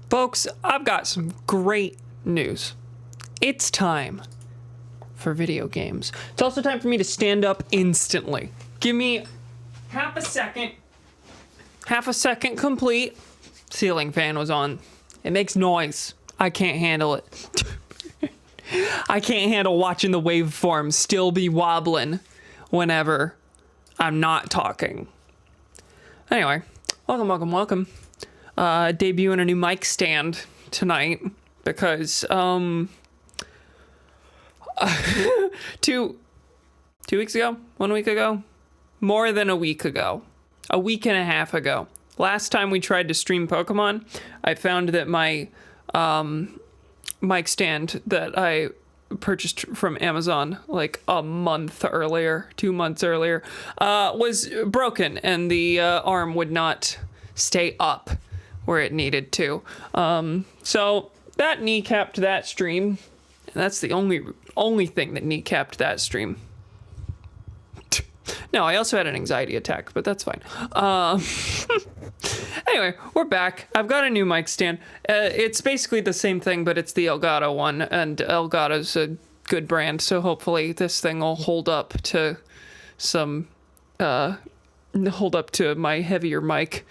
Folks, I've got some great news. It's time for video games. It's also time for me to stand up instantly. Give me half a second. Half a second complete. Ceiling fan was on. It makes noise. I can't handle it. I can't handle watching the waveform still be wobbling whenever I'm not talking. Anyway, welcome. Debuting a new mic stand tonight because, 2 weeks ago? 1 week ago? More than a week ago. A week and a half ago. Last time we tried to stream Pokemon, I found that my mic stand that I purchased from Amazon like a month earlier, 2 months earlier, was broken and the arm would not stay up where it needed to. So that kneecapped that stream. And that's the only thing that kneecapped that stream. No, I also had an anxiety attack, but that's fine. Anyway, we're back. I've got a new mic stand. It's basically the same thing, but it's the Elgato one, and Elgato's a good brand, so hopefully this thing will hold up to my heavier mic.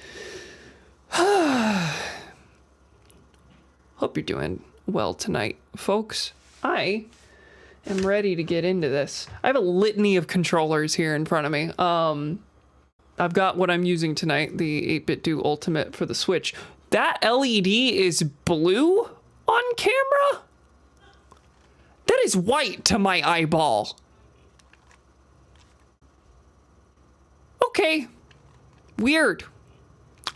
Hope you're doing well tonight, folks. I am ready to get into this. I have a litany of controllers here in front of me. I've got what I'm using tonight, the 8-bit Do Ultimate for the Switch. That LED is blue on camera? That is white to my eyeball. Okay. Weird.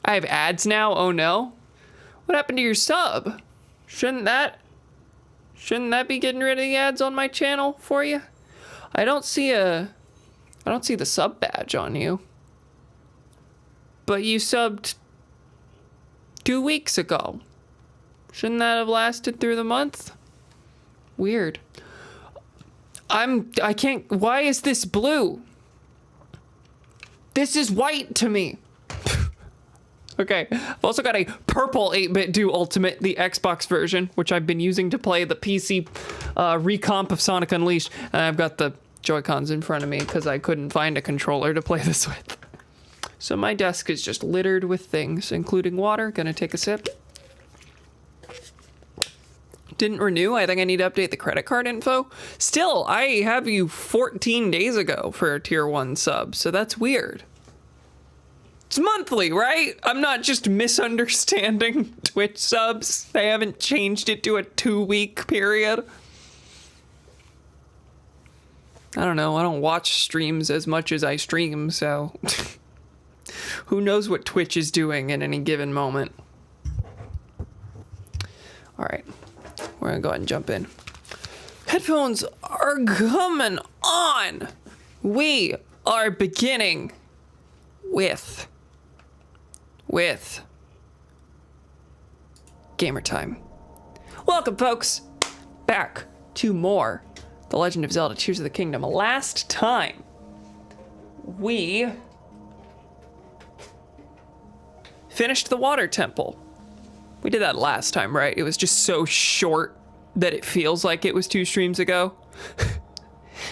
I have ads now? Oh no. What happened to your sub? Shouldn't that be getting rid of the ads on my channel for you? I don't see the sub badge on you. But you subbed 2 weeks ago. Shouldn't that have lasted through the month? Weird. I can't, why is this blue? This is white to me. Okay, I've also got a purple 8-bit Do Ultimate, the Xbox version, which I've been using to play the PC recomp of Sonic Unleashed. And I've got the Joy-Cons in front of me because I couldn't find a controller to play this with. So my desk is just littered with things, including water. Gonna take a sip. Didn't renew. I think I need to update the credit card info. Still, I have you 14 days ago for a tier 1 sub, so that's weird. It's monthly, right? I'm not just misunderstanding Twitch subs. They haven't changed it to a 2-week period. I don't know. I don't watch streams as much as I stream, so who knows what Twitch is doing in any given moment. All right, we're gonna go ahead and jump in. Headphones are coming on. We are beginning with gamer time. Welcome, folks, back to more The Legend of Zelda Tears of the Kingdom. Last time we finished the water temple. We did that last time, right? It was just so short that it feels like it was 2 streams ago.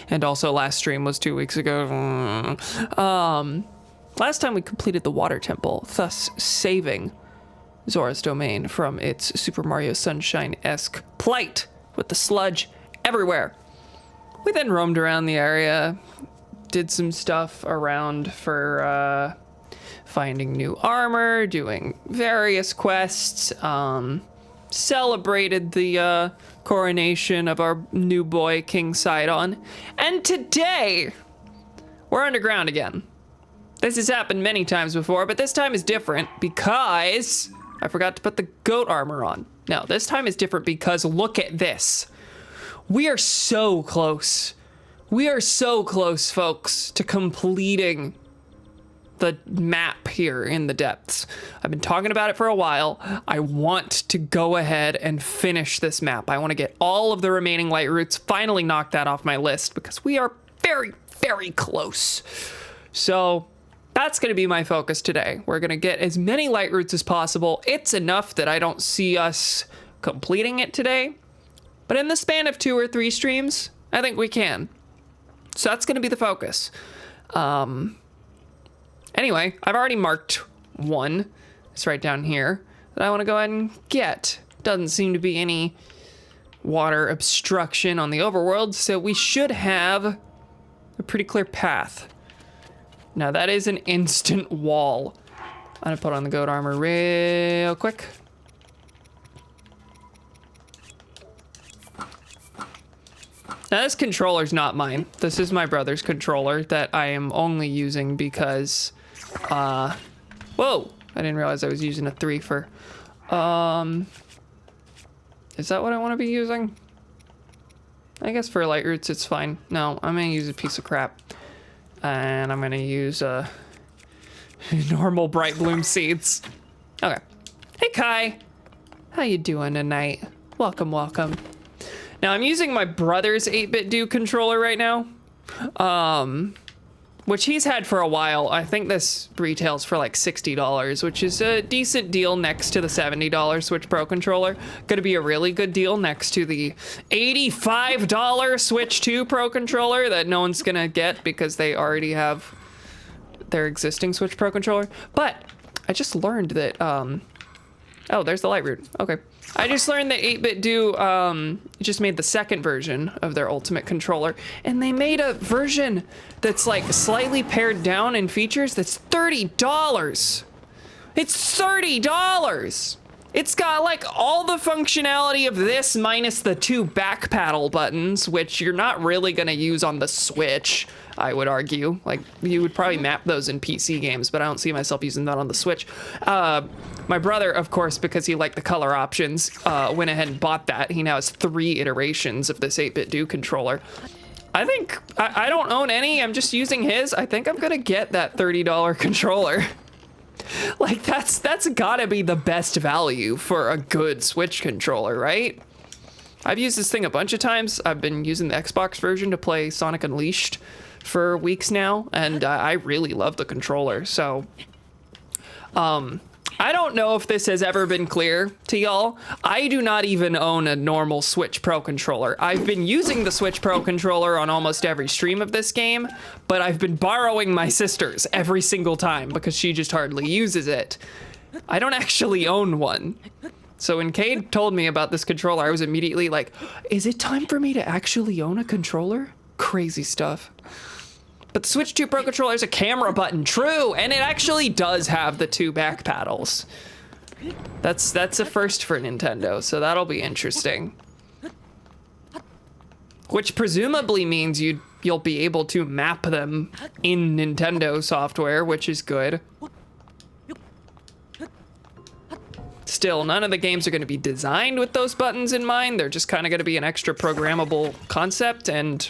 And also last stream was 2 weeks ago. Last time we completed the water temple, thus saving Zora's domain from its Super Mario Sunshine-esque plight with the sludge everywhere. We then roamed around the area, did some stuff around for finding new armor, doing various quests, celebrated the coronation of our new boy, King Sidon. And today, we're underground again. This has happened many times before, but this time is different because I forgot to put the goat armor on. No, this time is different because look at this. We are so close. We are so close, folks, to completing the map here in the depths. I've been talking about it for a while. I want to go ahead and finish this map. I want to get all of the remaining light routes, finally knock that off my list because we are very, very close. So That's going to be my focus today. We're going to get as many light routes as possible. It's enough that I don't see us completing it today. But in the span of 2 or 3 streams, I think we can. So that's going to be the focus. Anyway, I've already marked one. It's right down here that I want to go ahead and get. Doesn't seem to be any water obstruction on the overworld, so we should have a pretty clear path. Now that is an instant wall. I'm gonna put on the goat armor real quick. Now this controller's not mine. This is my brother's controller that I am only using because, whoa, I didn't realize I was using a 3 for, is that what I want to be using? I guess for light roots it's fine. No, I'm gonna use a piece of crap. And I'm gonna use normal bright bloom seeds. Okay. Hey Kai, how you doing tonight? Welcome, welcome. Now I'm using my brother's 8-bit do controller right now, which he's had for a while. I think this retails for like $60, which is a decent deal next to the $70 Switch Pro controller. Gonna be a really good deal next to the $85 Switch 2 Pro controller that no one's gonna get because they already have their existing Switch Pro controller. But I just learned that, oh, there's the light route, okay. I just learned that 8-bit do just made the second version of their Ultimate controller, and they made a version that's like slightly pared down in features that's $30. It's $30. It's got like all the functionality of this minus the 2 back paddle buttons, which you're not really gonna use on the Switch, I would argue. Like, you would probably map those in PC games, but I don't see myself using that on the Switch. My brother, of course, because he liked the color options, went ahead and bought that. He now has 3 iterations of this 8-bit do controller. I think, I don't own any, I'm just using his. I think I'm gonna get that $30 controller. Like, that's gotta be the best value for a good Switch controller, right? I've used this thing a bunch of times. I've been using the Xbox version to play Sonic Unleashed for weeks now, and I really love the controller, so I don't know if this has ever been clear to y'all. I do not even own a normal Switch Pro controller. I've been using the Switch Pro controller on almost every stream of this game, but I've been borrowing my sister's every single time because she just hardly uses it. I don't actually own one. So when Cade told me about this controller, I was immediately like, is it time for me to actually own a controller? Crazy stuff. But the Switch 2 Pro controller is a camera button, true, and it actually does have the 2 back paddles. That's a first for Nintendo, so that'll be interesting. Which presumably means you'll be able to map them in Nintendo software, which is good. Still, none of the games are going to be designed with those buttons in mind. They're just kind of going to be an extra programmable concept, and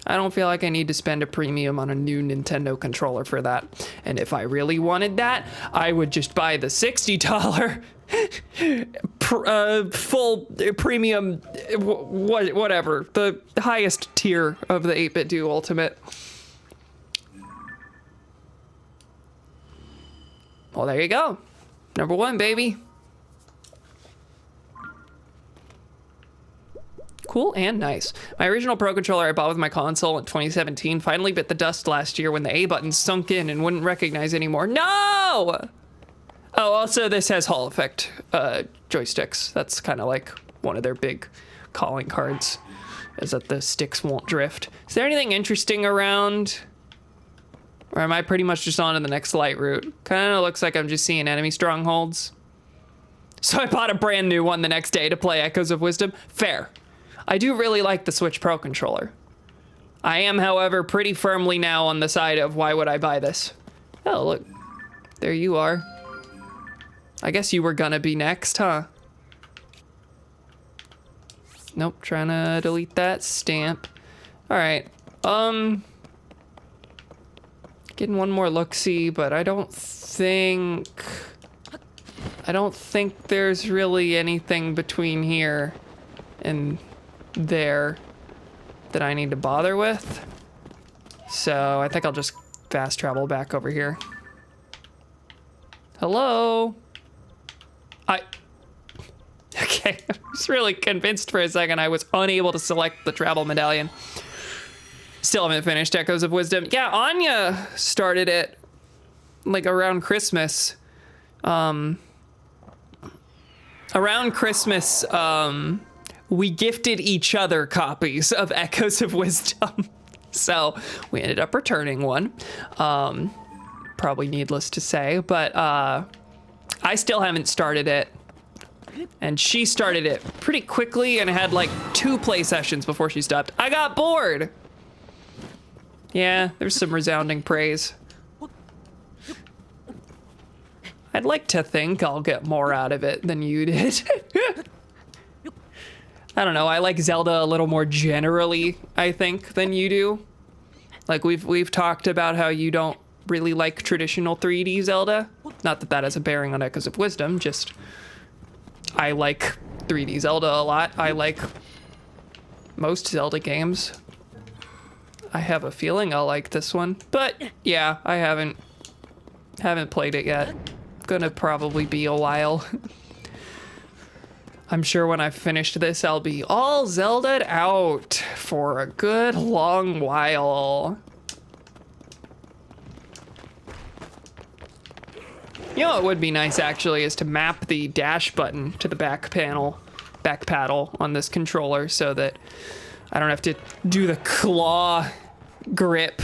I don't feel like I need to spend a premium on a new Nintendo controller for that. And if I really wanted that, I would just buy the $60 full premium, whatever, the highest tier of the 8-bit do Ultimate. Well, there you go. Number 1, baby. Cool and nice. My original Pro controller I bought with my console in 2017 finally bit the dust last year when the A button sunk in and wouldn't recognize anymore. No! Oh, also this has Hall effect joysticks. That's kind of like one of their big calling cards, is that the sticks won't drift. Is there anything interesting around? Or am I pretty much just on to the next light route? Kind of looks like I'm just seeing enemy strongholds. So I bought a brand new one the next day to play Echoes of Wisdom. Fair. I do really like the Switch Pro controller. I am, however, pretty firmly now on the side of why would I buy this? Oh, look. There you are. I guess you were gonna be next, huh? Nope, trying to delete that stamp. All right. Getting one more look-see, but I don't think there's really anything between here and there that I need to bother with. So I think I'll just fast travel back over here. Hello? Okay, I was really convinced for a second I was unable to select the travel medallion. Still haven't finished Echoes of Wisdom. Yeah, Anya started it like around Christmas. Around Christmas, we gifted each other copies of Echoes of Wisdom. So we ended up returning one. Probably needless to say, but I still haven't started it. And she started it pretty quickly and had like 2 play sessions before she stopped. I got bored. Yeah, there's some resounding praise. I'd like to think I'll get more out of it than you did. I don't know, I like Zelda a little more generally, I think, than you do. Like we've talked about how you don't really like traditional 3D Zelda. Not that that has a bearing on Echoes of Wisdom, just I like 3D Zelda a lot. I like most Zelda games. I have a feeling I'll like this one, but yeah, I haven't played it yet. Gonna probably be a while. I'm sure when I've finished this, I'll be all Zelda'd out for a good long while. You know what would be nice actually is to map the dash button to the back paddle on this controller so that I don't have to do the claw grip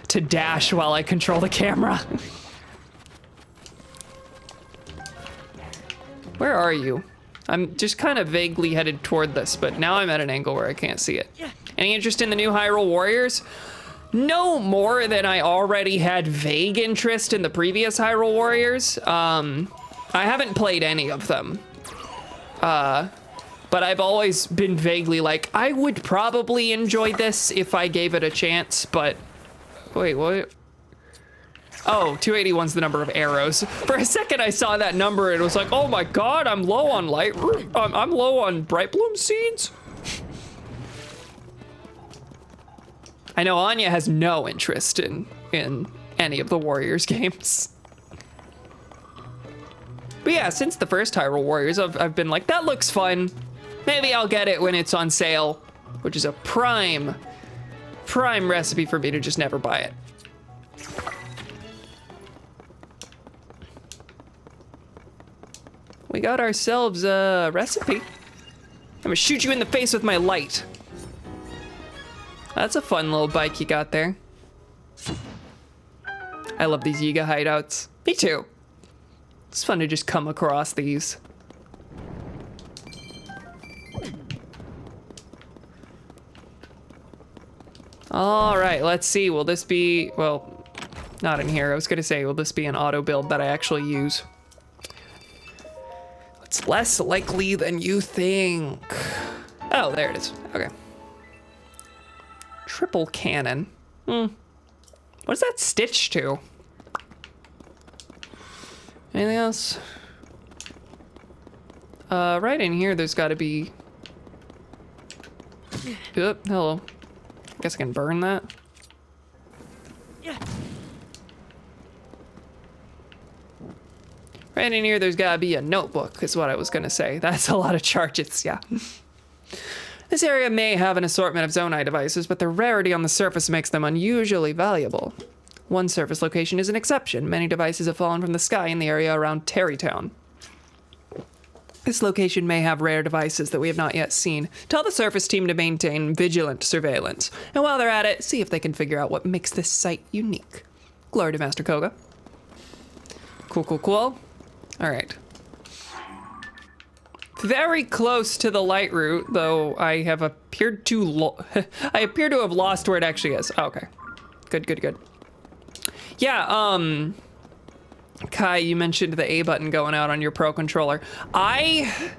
to dash while I control the camera. Where are you? I'm just kind of vaguely headed toward this, but now I'm at an angle where I can't see it. Any interest in the new Hyrule Warriors? No more than I already had vague interest in the previous Hyrule Warriors. I haven't played any of them. But I've always been vaguely like, I would probably enjoy this if I gave it a chance, but... Wait, what? Oh, 281's the number of arrows. For a second I saw that number and it was like, oh my god, I'm low on I'm low on Bright Bloom seeds? I know Anya has no interest in any of the Warriors games. But yeah, since the first Hyrule Warriors, I've been like, that looks fun. Maybe I'll get it when it's on sale, which is a prime recipe for me to just never buy it. We got ourselves a recipe. I'm gonna shoot you in the face with my light. That's a fun little bike you got there. I love these Yiga hideouts. Me too. It's fun to just come across these. All right, let's see. Will this be, well, not in here. I was gonna say, will this be an auto build that I actually use? It's less likely than you think. Oh, there it is. Okay. Triple cannon. What is that stitched to? Anything else? Right in here, there's got to be. Oop, hello. Guess I can burn that. Right in here, there's got to be a notebook, is what I was gonna say. That's a lot of charges, yeah. This area may have an assortment of Zonai devices, but the rarity on the surface makes them unusually valuable. One surface location is an exception. Many devices have fallen from the sky in the area around Terrytown. This location may have rare devices that we have not yet seen. Tell the surface team to maintain vigilant surveillance. And while they're at it, see if they can figure out what makes this site unique. Glory to Master Koga. Cool, cool, cool. All right. Very close to the light route, though I have appeared to I appear to have lost where it actually is. Oh, okay. Good, good, good. Yeah, Kai, you mentioned the A button going out on your Pro controller. I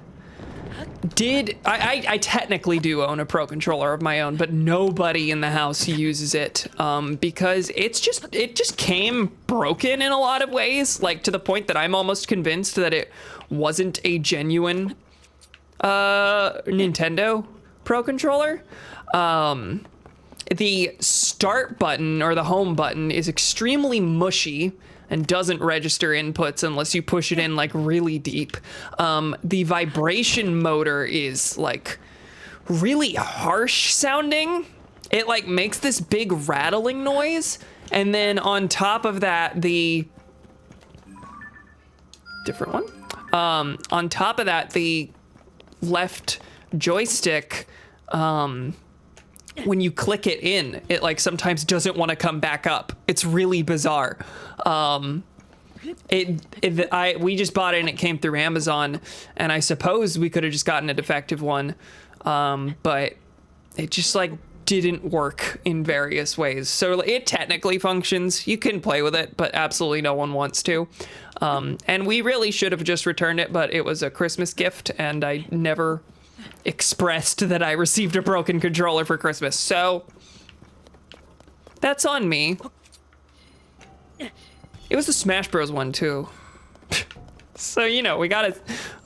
technically do own a Pro controller of my own, but nobody in the house uses it because it just came broken in a lot of ways, like to the point that I'm almost convinced that it wasn't a genuine Nintendo Pro controller. The start button or the home button is extremely mushy. and doesn't register inputs unless you push it in like really deep. The vibration motor is like really harsh sounding. It like makes this big rattling noise, and then on top of that, the different one. On top of that, the left joystick, when you click it in, it like sometimes doesn't want to come back up. It's really bizarre. We just bought it and it came through Amazon, and I suppose we could have just gotten a defective one, but it just like didn't work in various ways. So it technically functions. You can play with it, but absolutely no one wants to. And we really should have just returned it, but it was a Christmas gift, and I never expressed that I received a broken controller for Christmas. So that's on me. It was the Smash Bros. One too. So, you know, we got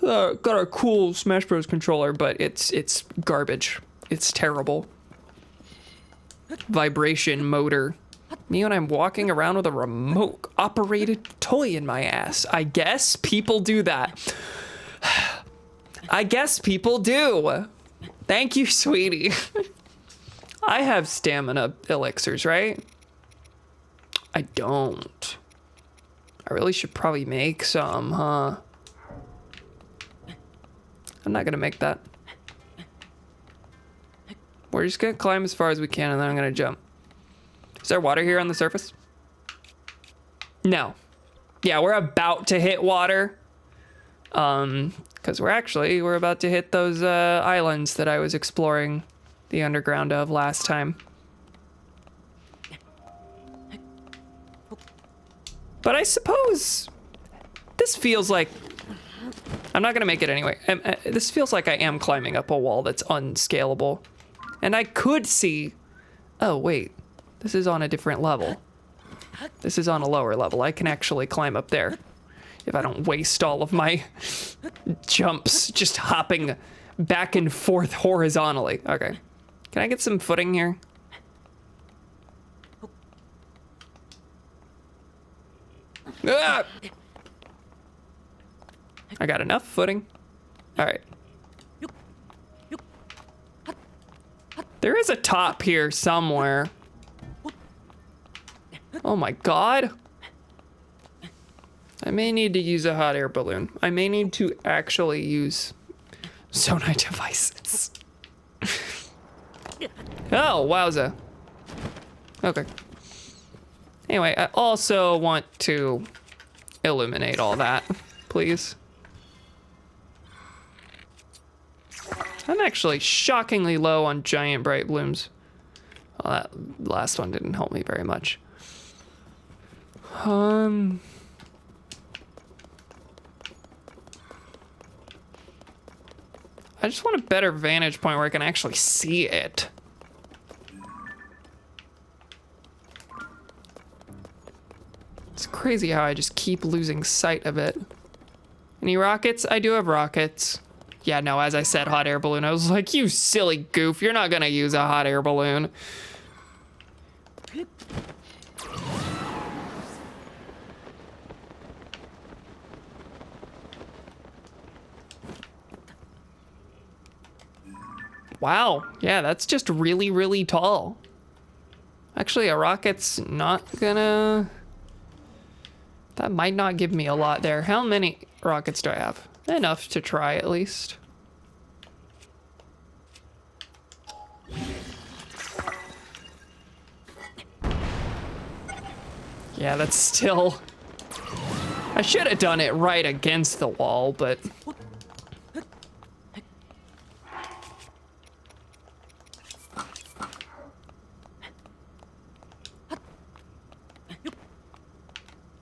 a cool Smash Bros. Controller, but it's garbage. It's terrible. Vibration motor. Me when I'm walking around with a remote operated toy in my ass. I guess people do that. I guess people do. Thank you, sweetie. I have stamina elixirs, right? I don't. I really should probably make some, huh? I'm not gonna make that. We're just gonna climb as far as we can, and then I'm gonna jump. Is there water here on the surface? No. Yeah, we're about to hit water. Because we're about to hit those islands that I was exploring the underground of last time. But I suppose this feels like... I'm not gonna make it anyway. This feels like I am climbing up a wall that's unscalable. And I could see... Oh, wait. This is on a different level. This is on a lower level. I can actually climb up there if I don't waste all of my jumps just hopping back and forth horizontally. Okay. Can I get some footing here? Ah! I got enough footing. All right. There is a top here somewhere. Oh my God. I may need to use a hot air balloon. I may need to actually use Zonai devices. Oh, wowza. Okay. Anyway, I also want to illuminate all that, please. I'm actually shockingly low on giant bright blooms. Well, that last one didn't help me very much. I just want a better vantage point where I can actually see it. It's crazy how I just keep losing sight of it. Any rockets? I do have rockets. Yeah, no, as I said, hot air balloon. I was like, you silly goof, you're not gonna use a hot air balloon. Wow, yeah, that's just really, really tall. Actually, a rocket's not gonna... That might not give me a lot there. How many rockets do I have? Enough to try, at least. Yeah, that's still... I should have done it right against the wall, but...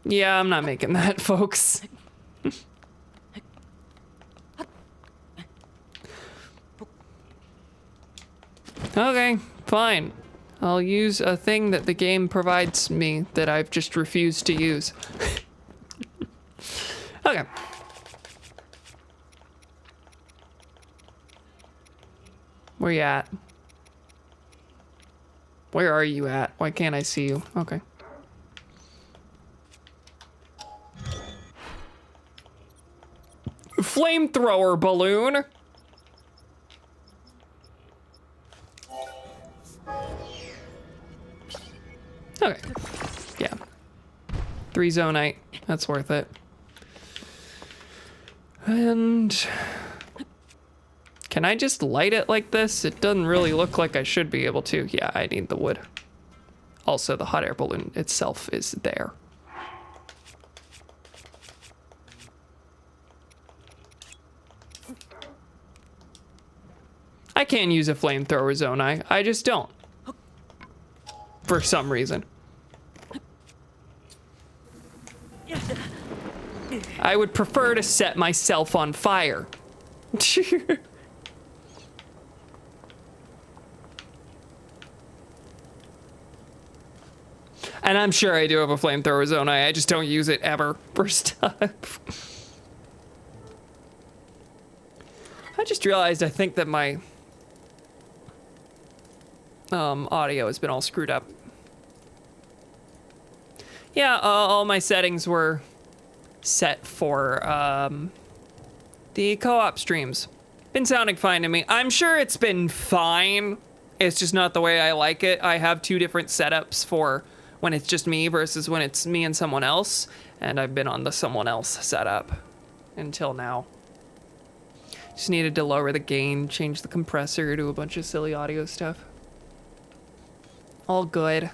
Yeah, I'm not making that, folks. Okay, fine. I'll use a thing that the game provides me that I've just refused to use. Okay. Where you at? Where are you at? Why can't I see you? Okay. flamethrower balloon. Okay. Yeah. 3 zonite. That's worth it. And can I just light it like this? It doesn't really look like I should be able to. Yeah, I need the wood. Also, the hot air balloon itself is there. I can use a flamethrower zone. I just don't. For some reason. I would prefer to set myself on fire. And I'm sure I do have a flamethrower zone. I just don't use it ever for stuff. I just realized I think that my audio has been all screwed up. Yeah, all my settings were set for the co-op streams. Been sounding fine to me. I'm sure it's been fine. It's just not the way I like it. I have 2 different setups for when it's just me versus when it's me and someone else. And I've been on the someone else setup until now. Just needed to lower the gain, change the compressor, do a bunch of silly audio stuff. All good.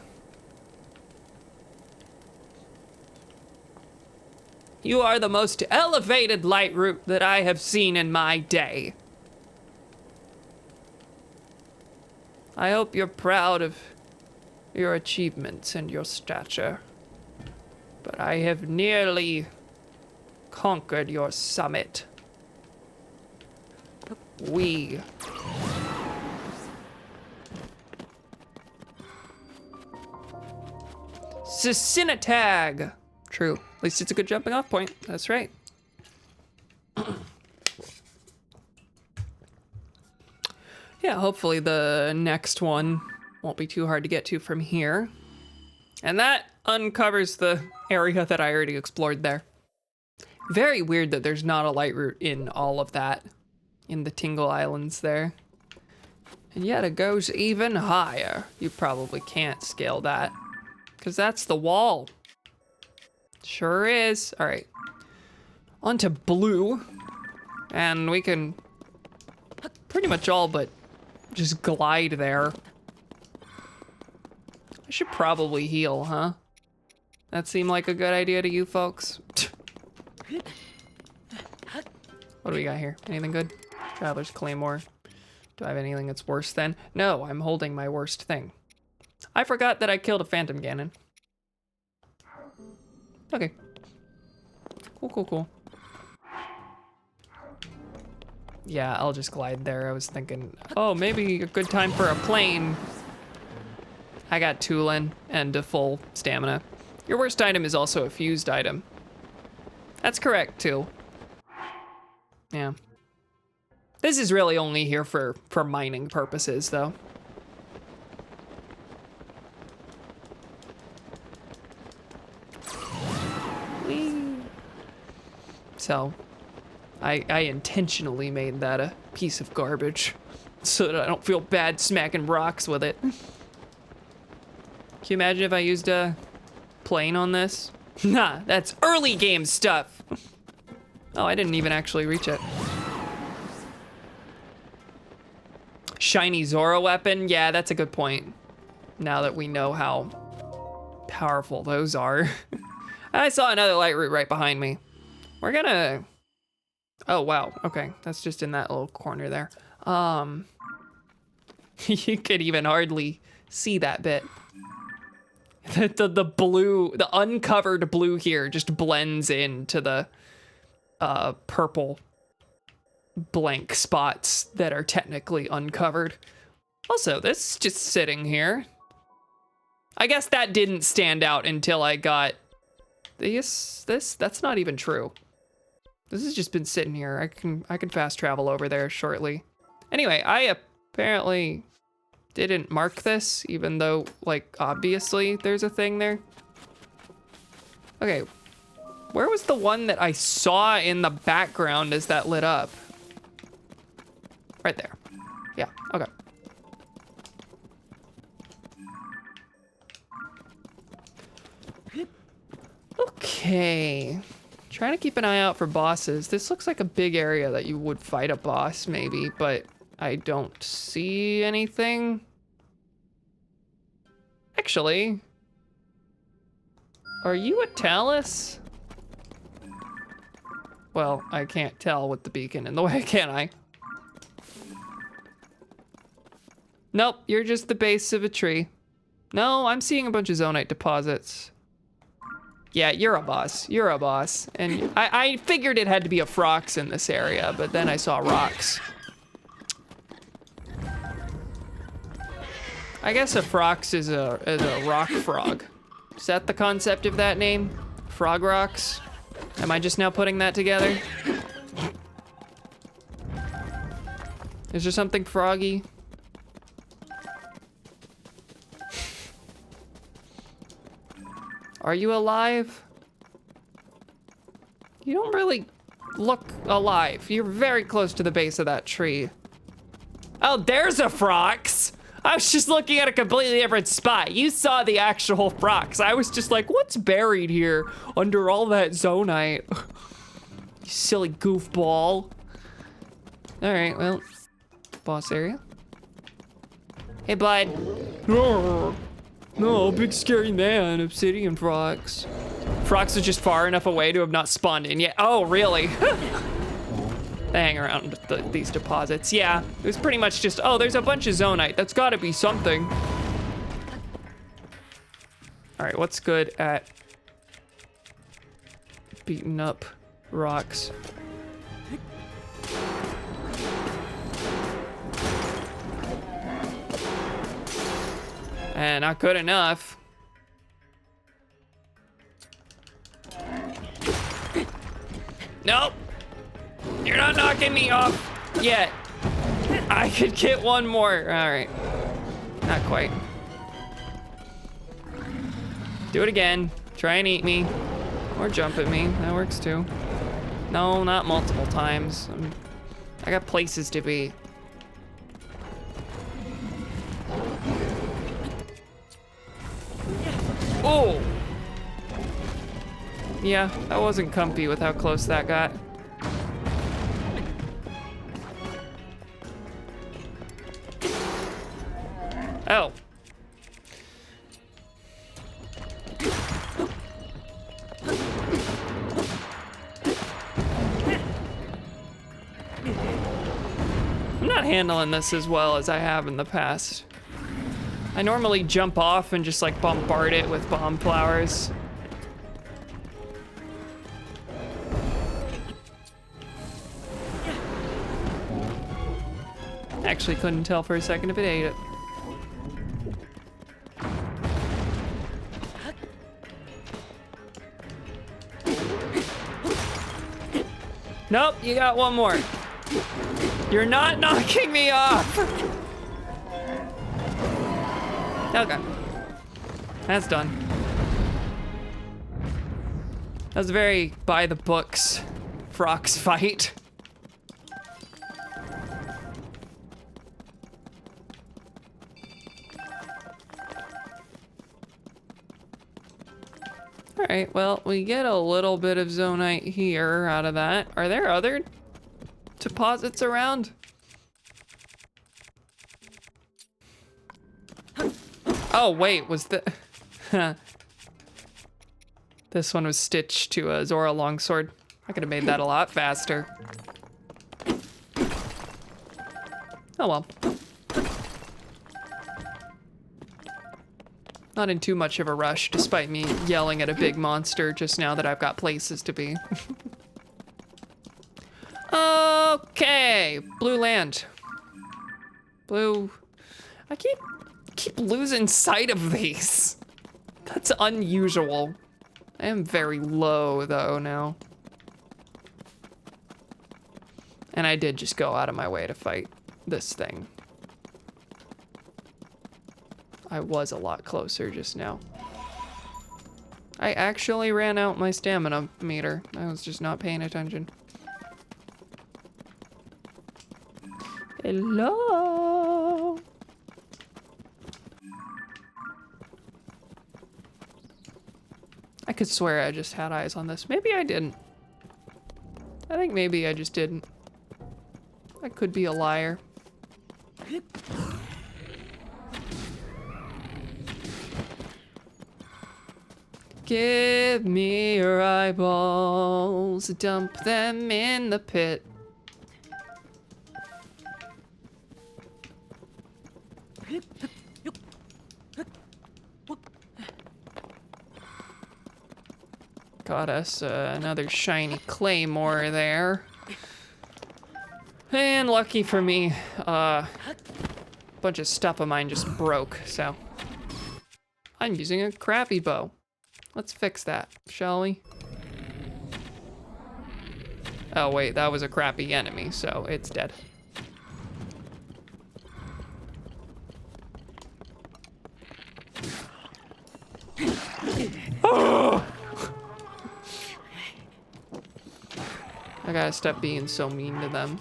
You are the most elevated light route that I have seen in my day. I hope you're proud of your achievements and your stature. But I have nearly conquered your summit. We. Cincinnatag. True. At least it's a good jumping off point. That's right. Yeah, hopefully the next one won't be too hard to get to from here. And that uncovers the area that I already explored there. Very weird that there's not a light route in all of that. In the Tingle Islands there. And yet it goes even higher. You probably can't scale that. Because that's the wall. Sure is. All right. On to blue. And we can pretty much all but just glide there. I should probably heal, huh? That seemed like a good idea to you folks. What do we got here? Anything good? Traveler's Claymore. Do I have anything that's worse than? No, I'm holding my worst thing. I forgot that I killed a Phantom Ganon. Okay. Cool, cool, cool. Yeah, I'll just glide there. I was thinking, oh, maybe a good time for a plane. I got Tulin and a full stamina. Your worst item is also a fused item. That's correct, too. Yeah. This is really only here for mining purposes, though. Whee. So, I intentionally made that a piece of garbage so that I don't feel bad smacking rocks with it. Can you imagine if I used a plane on this? Nah, that's early game stuff. Oh, I didn't even actually reach it. Shiny Zora weapon? Yeah, that's a good point. Now that we know how powerful those are. I saw another light route right behind me. We're gonna... Oh, wow. Okay, that's just in that little corner there. You could even hardly see that bit. The blue, the uncovered blue here just blends into the purple blank spots that are technically uncovered. Also, this is just sitting here. I guess that didn't stand out until I got this. That's not even true. This has just been sitting here. I can fast travel over there shortly. Anyway, I apparently didn't mark this, even though, like, obviously there's a thing there. Okay, Where was the one that I saw in the background as that lit up? Right there. Yeah, okay. Okay. Trying to keep an eye out for bosses. This looks like a big area that you would fight a boss, maybe, but I don't see anything. Actually, are you a Talus? Well, I can't tell with the beacon in the way, can I? Nope, you're just the base of a tree. No, I'm seeing a bunch of zonite deposits. Yeah, you're a boss. You're a boss. And I figured it had to be a Frox in this area, but then I saw rocks. I guess a Frox is a rock frog. Is that the concept of that name? Frog rocks? Am I just now putting that together? Is there something froggy? Are you alive? You don't really look alive. You're very close to the base of that tree. Oh, there's a Frox. I was just looking at a completely different spot. You saw the actual Frox. I was just like, what's buried here under all that zonite? You silly goofball. All right, well, boss area. Hey, bud. No, big scary man, obsidian Frox. Frox is just far enough away to have not spawned in yet. Oh, really? They hang around with these deposits. Yeah, it was pretty much just, oh, there's a bunch of zonite. That's gotta be something. All right, what's good at beating up rocks? And not good enough. Nope. You're not knocking me off yet. I could get one more. All right. Not quite. Do it again. Try and eat me. Or jump at me. That works too. No, not multiple times. I got places to be. Oh! Yeah, that wasn't comfy with how close that got. Oh. I'm not handling this as well as I have in the past. I normally jump off and just like bombard it with bomb flowers. Actually couldn't tell for a second if it ate it. Nope, you got one more. You're not knocking me off. Okay, that's done. That was a very by the books Frox fight. All right, well, we get a little bit of zonite here out of that. Are there other deposits around? Oh, wait, was the... This one was stitched to a Zora longsword. I could have made that a lot faster. Oh well. Not in too much of a rush, despite me yelling at a big monster just now that I've got places to be. Okay, blue land. Blue... I keep losing sight of these. That's unusual. I am very low though now. And I did just go out of my way to fight this thing. I was a lot closer just now. I actually ran out my stamina meter. I was just not paying attention. Hello? I could swear I just had eyes on this. Maybe I didn't. I think maybe I just didn't. I could be a liar. Give me your eyeballs, dump them in the pit. Got us another shiny claymore there. And lucky for me, a bunch of stuff of mine just broke, so. I'm using a crappy bow. Let's fix that, shall we? Oh wait, that was a crappy enemy, so it's dead. Oh! I gotta stop being so mean to them.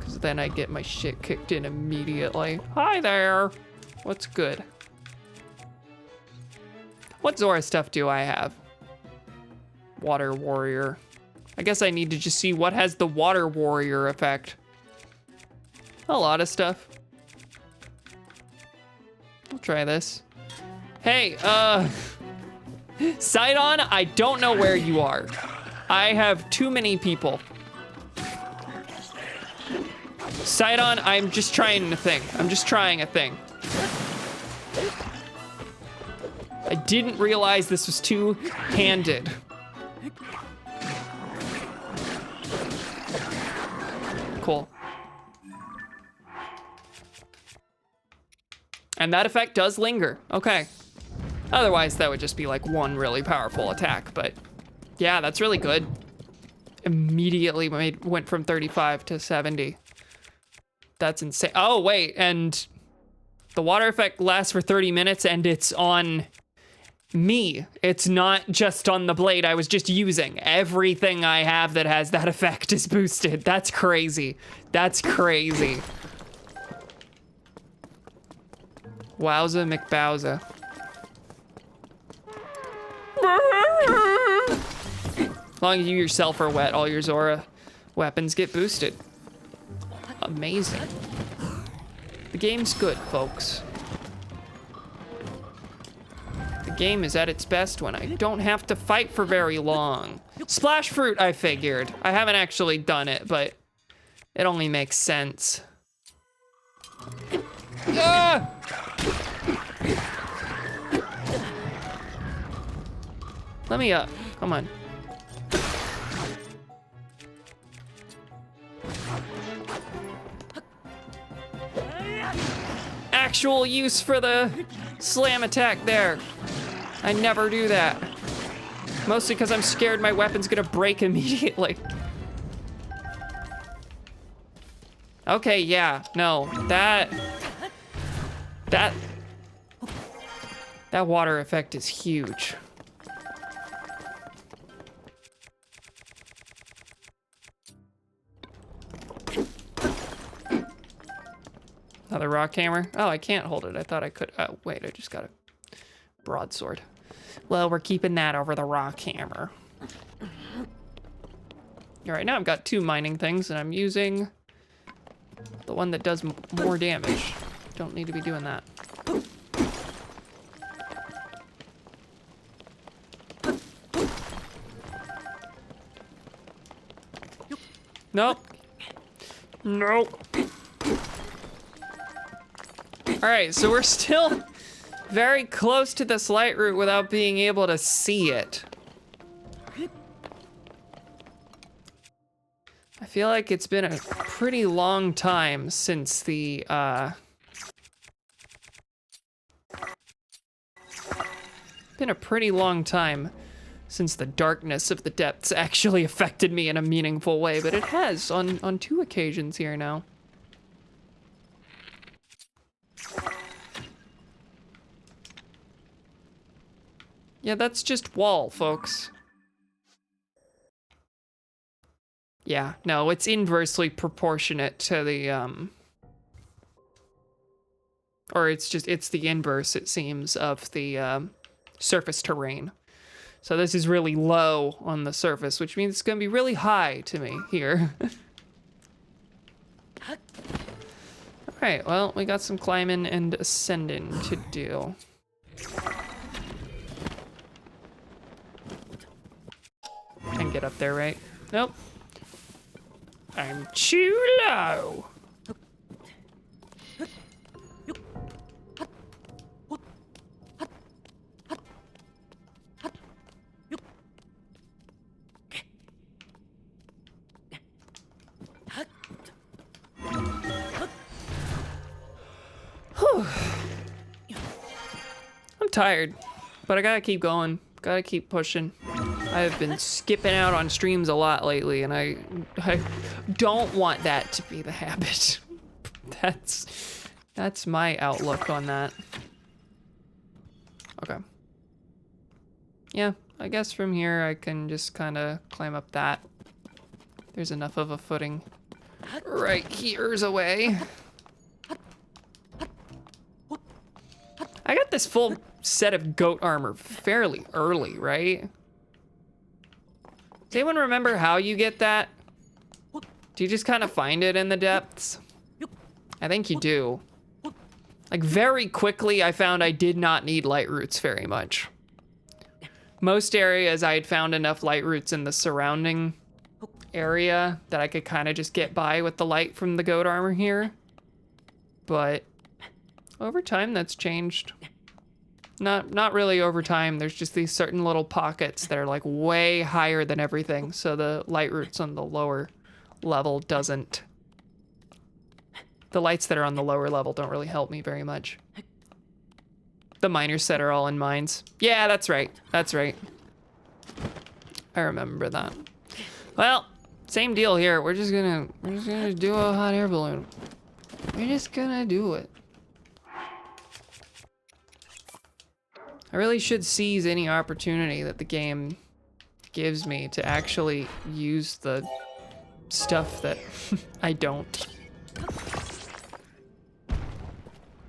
Cause then I get my shit kicked in immediately. Hi there! What's good? What Zora stuff do I have? Water Warrior. I guess I need to just see what has the Water Warrior effect. A lot of stuff. I'll try this. Hey, Sidon, I don't know where you are. I have too many people. Sidon, I'm just trying a thing. I'm just trying a thing. I didn't realize this was two-handed. Cool. And that effect does linger. Okay. Otherwise, that would just be like one really powerful attack, but yeah, that's really good. Immediately went from 35 to 70. That's insane. Oh, wait, and the water effect lasts for 30 minutes and it's on me. It's not just on the blade I was just using. Everything I have that has that effect is boosted. That's crazy. That's crazy. Wowza McBowza. As long as you yourself are wet, all your Zora weapons get boosted. Amazing. The game's good, folks. The game is at its best when I don't have to fight for very long. Splash Fruit, I figured. I haven't actually done it, but it only makes sense. Ah! Let me up. Come on. Actual use for the slam attack there. I never do that. Mostly because I'm scared my weapon's gonna break immediately. Okay, yeah, no, that water effect is huge. Another rock hammer. Oh, I can't hold it. I thought I could. Oh, wait, I just got a broadsword. Well, we're keeping that over the rock hammer. All right, now I've got two mining things, and I'm using the one that does more damage. Don't need to be doing that. Nope. Nope. All right, so we're still very close to this light route without being able to see it. I feel like it's been a pretty long time since the, been a pretty long time since the darkness of the depths actually affected me in a meaningful way, but it has on two occasions here now. Yeah, that's just wall, folks. Yeah, no, it's inversely proportionate to the, or it's the inverse, it seems, of the surface terrain. So this is really low on the surface, which means it's gonna be really high to me here. All right, well, we got some climbing and ascending to do. Can get up there, right? Nope. I'm too low. Whew. I'm tired, but I gotta keep going. Gotta keep pushing. I've been skipping out on streams a lot lately, and I don't want that to be the habit. That's my outlook on that. Okay. Yeah, I guess from here I can just kind of climb up that. There's enough of a footing. Right here's a way. I got this full set of goat armor fairly early, right? Does anyone remember how you get that? Do you just kind of find it in the depths? I think you do. Like very quickly, I found I did not need light roots very much. Most areas I had found enough light roots in the surrounding area that I could kind of just get by with the light from the goat armor here. But over time, that's changed. Not really over time. There's just these certain little pockets that are like way higher than everything. So the light roots on the lower level doesn't. The lights that are on the lower level don't really help me very much. The miner set are all in mines. Yeah, that's right. That's right. I remember that. Well, same deal here. We're just gonna do a hot air balloon. We're just gonna do it. I really should seize any opportunity that the game gives me to actually use the stuff that I don't.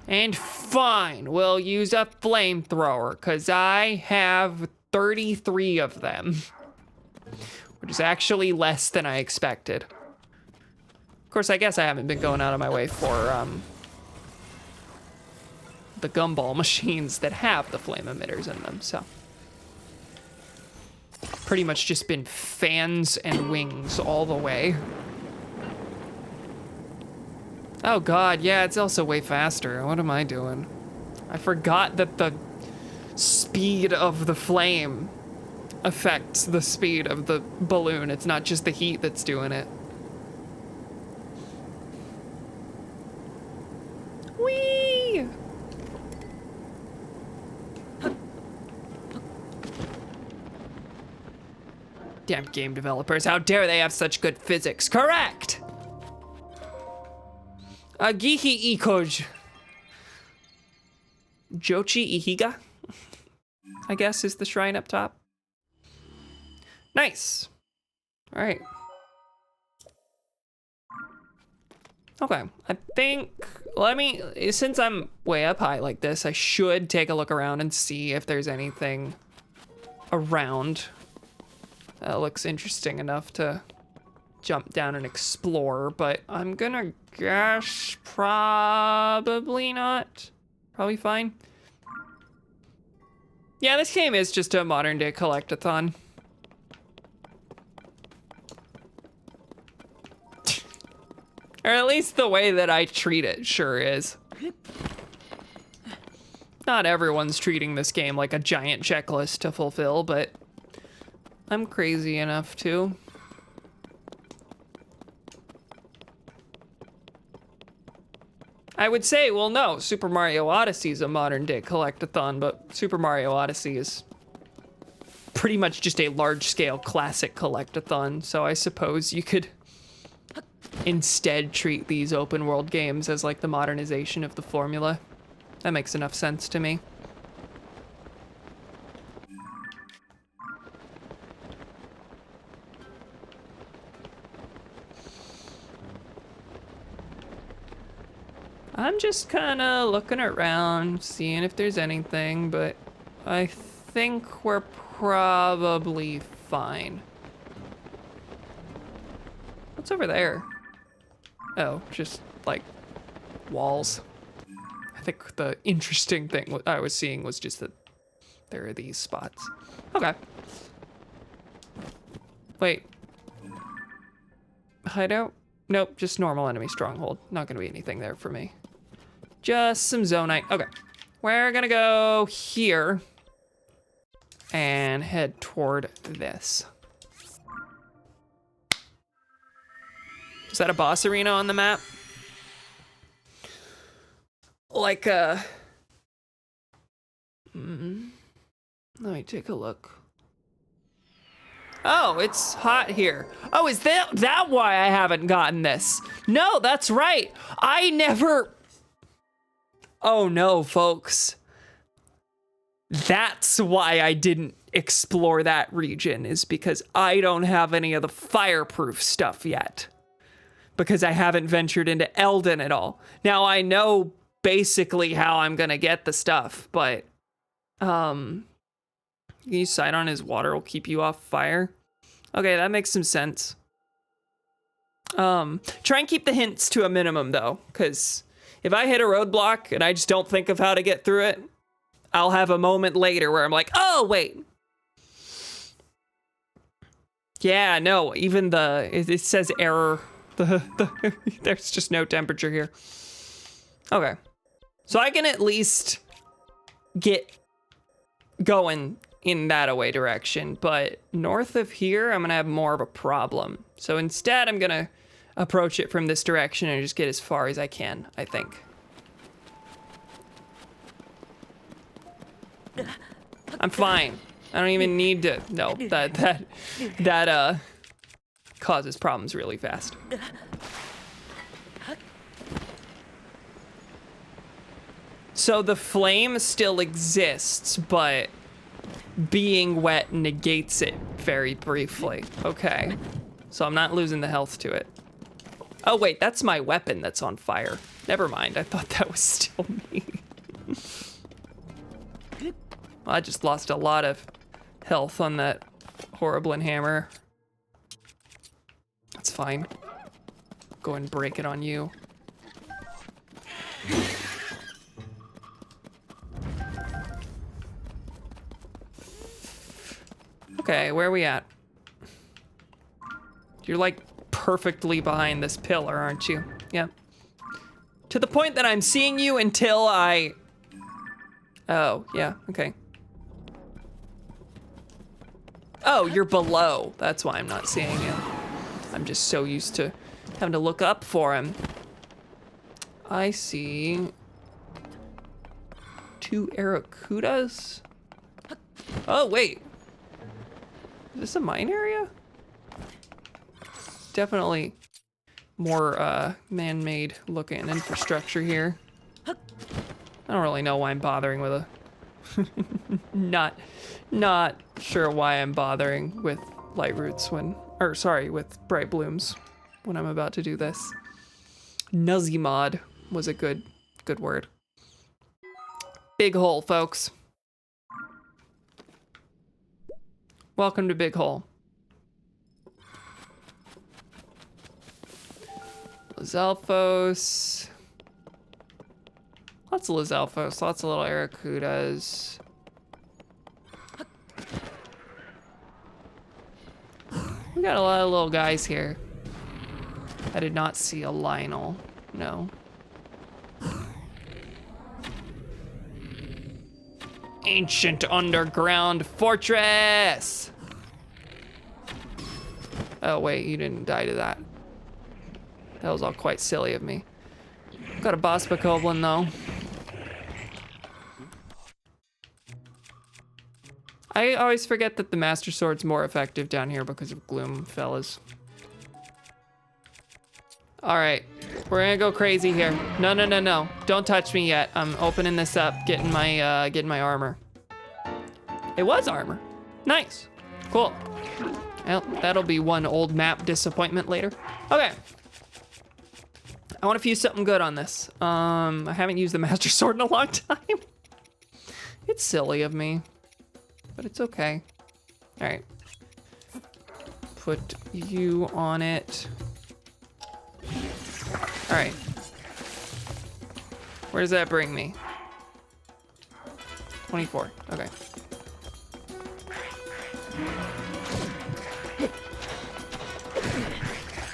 And fine, we'll use a flamethrower, because I have 33 of them. Which is actually less than I expected. Of course, I guess I haven't been going out of my way for the gumball machines that have the flame emitters in them, so. Pretty much just been fans and wings all the way. Oh god, yeah, it's also way faster. What am I doing? I forgot that the speed of the flame affects the speed of the balloon. It's not just the heat that's doing it. Whee! Damn game developers, how dare they have such good physics. Correct! Agihi Ikoj. Jochi Ihiga, I guess, is the shrine up top. Nice. All right. Okay, I think, since I'm way up high like this, I should take a look around and see if there's anything around that looks interesting enough to jump down and explore, but I'm gonna guess probably not. Probably fine. Yeah, this game is just a modern day collectathon. Or at least the way that I treat it sure is. Not everyone's treating this game like a giant checklist to fulfill, but I'm crazy enough to. I would say, well, no, Super Mario Odyssey is a modern day collectathon, but Super Mario Odyssey is pretty much just a large scale classic collectathon, so I suppose you could instead treat these open world games as like the modernization of the formula. That makes enough sense to me. I'm just kind of looking around, seeing if there's anything, but I think we're probably fine. What's over there? Oh, just like walls. I think the interesting thing I was seeing was just that there are these spots. Okay. Wait. Hideout? Nope, just normal enemy stronghold. Not gonna be anything there for me. Just some zonite. Okay. We're gonna go here and head toward this. Is that a boss arena on the map? Like let me take a look. Oh, it's hot here. Oh, is that why I haven't gotten this? No, that's right. I never... Oh no, folks. That's why I didn't explore that region, is because I don't have any of the fireproof stuff yet. Because I haven't ventured into Elden at all. Now I know basically how I'm gonna get the stuff, but you sight on his water will keep you off fire. Okay, that makes some sense. Try and keep the hints to a minimum though, because if I hit a roadblock and I just don't think of how to get through it, I'll have a moment later where I'm like, oh wait. Yeah, no, even it says error. There's just no temperature here. Okay. So I can at least get going in that away direction, but north of here, I'm gonna have more of a problem. So instead, I'm gonna approach it from this direction and just get as far as I can, I think. I'm fine. I don't even need to, no, that causes problems really fast. So the flame still exists, but being wet negates it very briefly. Okay. So I'm not losing the health to it. Oh wait, that's my weapon that's on fire. Never mind, I thought that was still me. Well, I just lost a lot of health on that Horriblin hammer. That's fine. Go and break it on you. Okay, where are we at? You're like perfectly behind this pillar, aren't you? Yeah. To the point that I'm seeing you until I... Oh, yeah, okay. Oh, you're below. That's why I'm not seeing you. I'm just so used to having to look up for him. I see 2 Aracudas. Oh, wait. Is this a mine area? Definitely more man-made looking infrastructure here. I don't really know why I'm bothering with a... not sure why I'm bothering with light roots when... Or sorry, with bright blooms when I'm about to do this. Nuzzy mod was a good word. Big hole, folks. Welcome to Big Hole. Lizalfos. Lots of Lizalfos, lots of little Aracudas. We got a lot of little guys here. I did not see a Lionel, no. Ancient underground fortress! Oh wait, you didn't die to that. That was all quite silly of me. Got a boss bokoblin though. I always forget that the Master Sword's more effective down here because of Gloom, fellas. All right, we're gonna go crazy here. No, no, no, no, don't touch me yet. I'm opening this up, getting my armor. It was armor, nice, cool. Well, that'll be one old map disappointment later. Okay. I want to fuse something good on this. I haven't used the Master Sword in a long time. It's silly of me, but it's okay. All right. Put you on it. All right. Where does that bring me? 24, okay.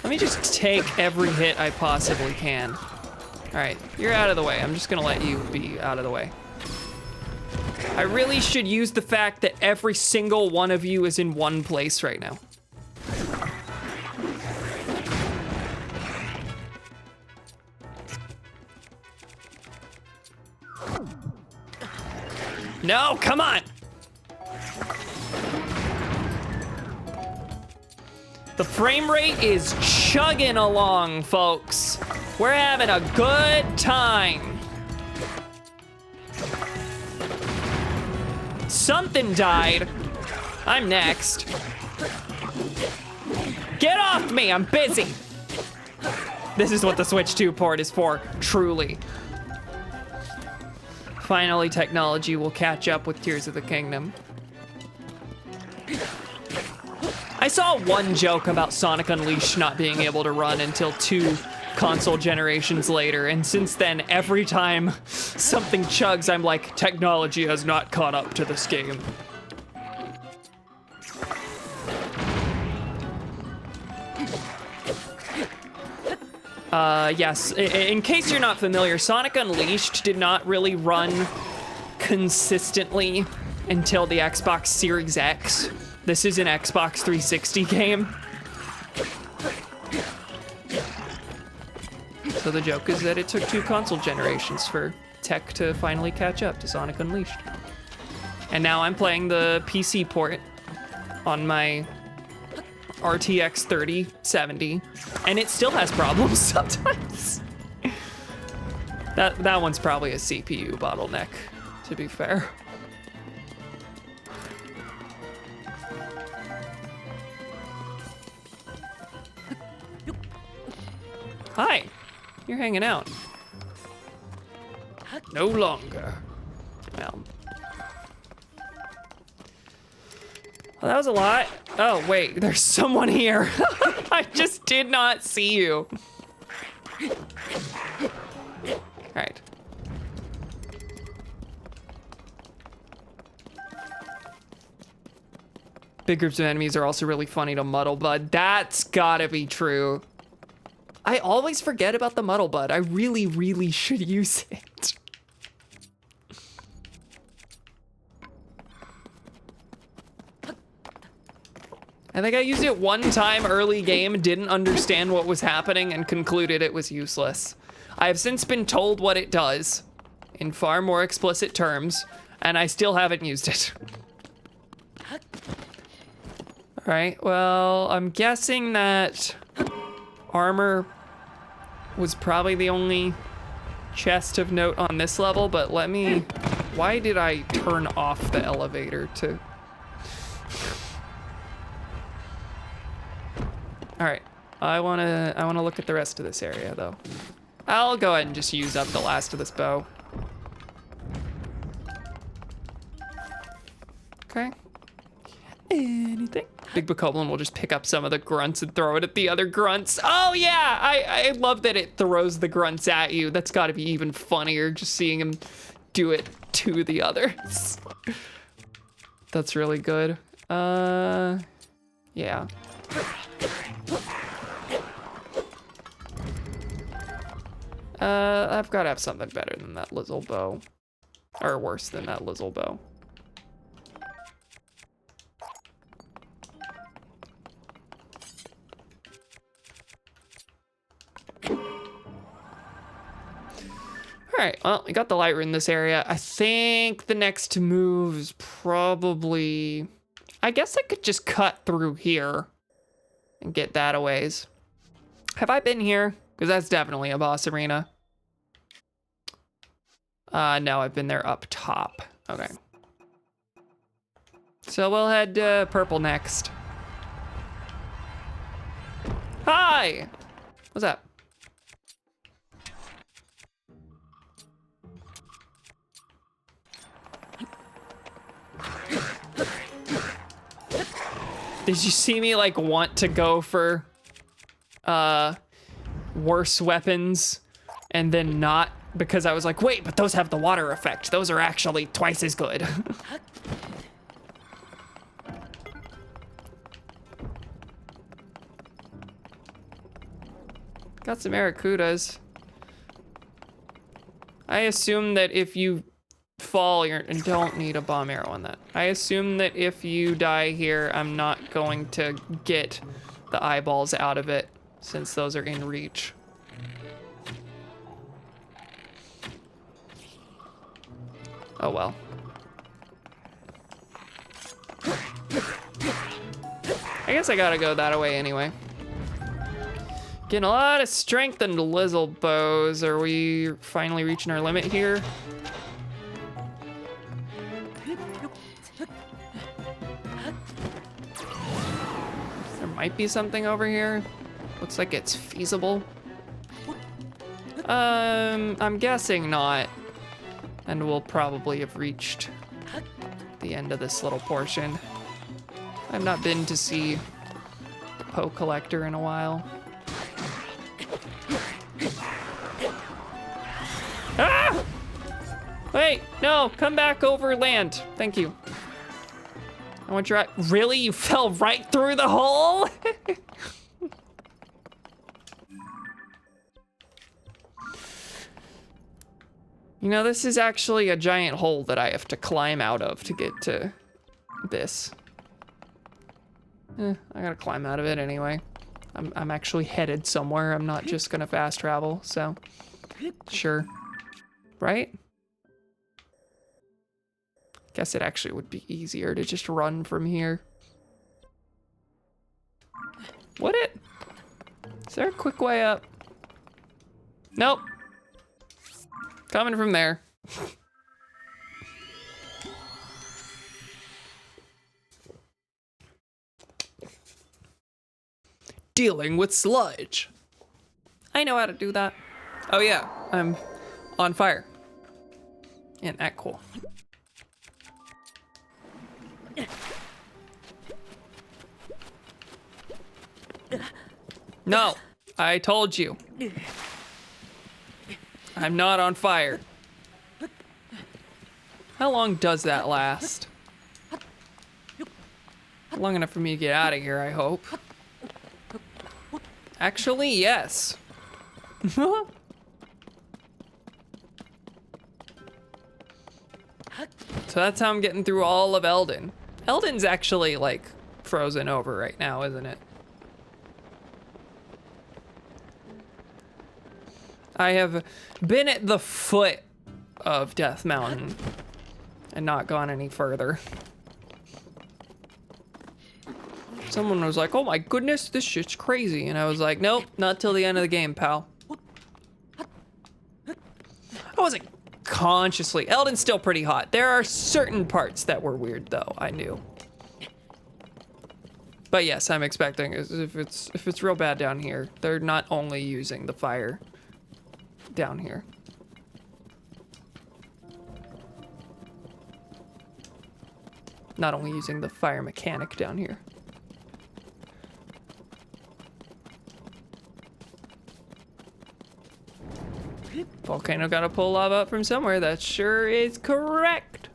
Let me just take every hit I possibly can. All right, you're out of the way. I'm just gonna let you be out of the way. I really should use the fact that every single one of you is in one place right now. No, come on! The frame rate is chugging along, folks. We're having a good time. Something died. I'm next. Get off me, I'm busy. This is what the Switch 2 port is for, truly. Finally, technology will catch up with Tears of the Kingdom. I saw one joke about Sonic Unleashed not being able to run until 2 console generations later, and since then, every time something chugs, I'm like, technology has not caught up to this game. Yes, in case you're not familiar, Sonic Unleashed did not really run consistently until the Xbox Series X. This is an Xbox 360 game. So the joke is that it took 2 console generations for tech to finally catch up to Sonic Unleashed. And now I'm playing the PC port on my RTX 3070, and it still has problems sometimes. That one's probably a CPU bottleneck, to be fair. Hi, you're hanging out. No longer. Well, that was a lot. Oh, wait, there's someone here. I just did not see you. All right. Big groups of enemies are also really funny to muddle bud. That's gotta be true. I always forget about the muddle bud. I really, really should use it. I think I used it one time early game, didn't understand what was happening, and concluded it was useless. I have since been told what it does in far more explicit terms, and I still haven't used it. All right, well, I'm guessing that armor was probably the only chest of note on this level, but let me, why did I turn off the elevator to? All right, I wanna look at the rest of this area though. I'll go ahead and just use up the last of this bow. Okay. Anything? Big Bokoblin will just pick up some of the grunts and throw it at the other grunts. Oh yeah, I love that it throws the grunts at you. That's gotta be even funnier, just seeing him do it to the others. That's really good. Yeah. I've got to have something better than that Lizzle bow. Or worse than that Lizzle bow. Alright, well, we got the light room in this area. I think the next move is probably... I guess I could just cut through here and get that a ways. Have I been here? Because that's definitely a boss arena. No, I've been there up top. Okay. So we'll head purple next. Hi! What's up? Did you see me like want to go for worse weapons and then not, because I was like, wait, but those have the water effect. Those are actually twice as good. Got some Aracudas. I assume that if you fall, you don't need a bomb arrow on that. I assume that if you die here, I'm not going to get the eyeballs out of it since those are in reach. Oh well. I guess I gotta go that way anyway. Getting a lot of strength into Lizzle bows. Are we finally reaching our limit here? There might be something over here. Looks like it's feasible. I'm guessing not. And we'll probably have reached the end of this little portion. I've not been to see the Poe Collector in a while. Ah! Wait, no, come back over land. Thank you. I want your eye. Really? You fell right through the hole? You know, this is actually a giant hole that I have to climb out of to get to this. I gotta climb out of it anyway. I'm actually headed somewhere. I'm not just gonna fast travel, so sure. Right? Guess it actually would be easier to just run from here. Would it? Is there a quick way up? Nope. Coming from there. Dealing with sludge. I know how to do that. Oh yeah, I'm on fire. Isn't that cool? No, I told you. I'm not on fire. How long does that last? Long enough for me to get out of here, I hope. Actually, yes. So that's how I'm getting through all of Eldin. Eldin's actually like frozen over right now, isn't it? I have been at the foot of Death Mountain and not gone any further. Someone was like, oh my goodness, this shit's crazy. And I was like, nope, not till the end of the game, pal. I wasn't consciously. Eldin's still pretty hot. There are certain parts that were weird though, I knew. But yes, I'm expecting if it's real bad down here, they're not only using the fire down here. Not only using the fire mechanic down here. Volcano gotta pull lava up from somewhere. That sure is correct.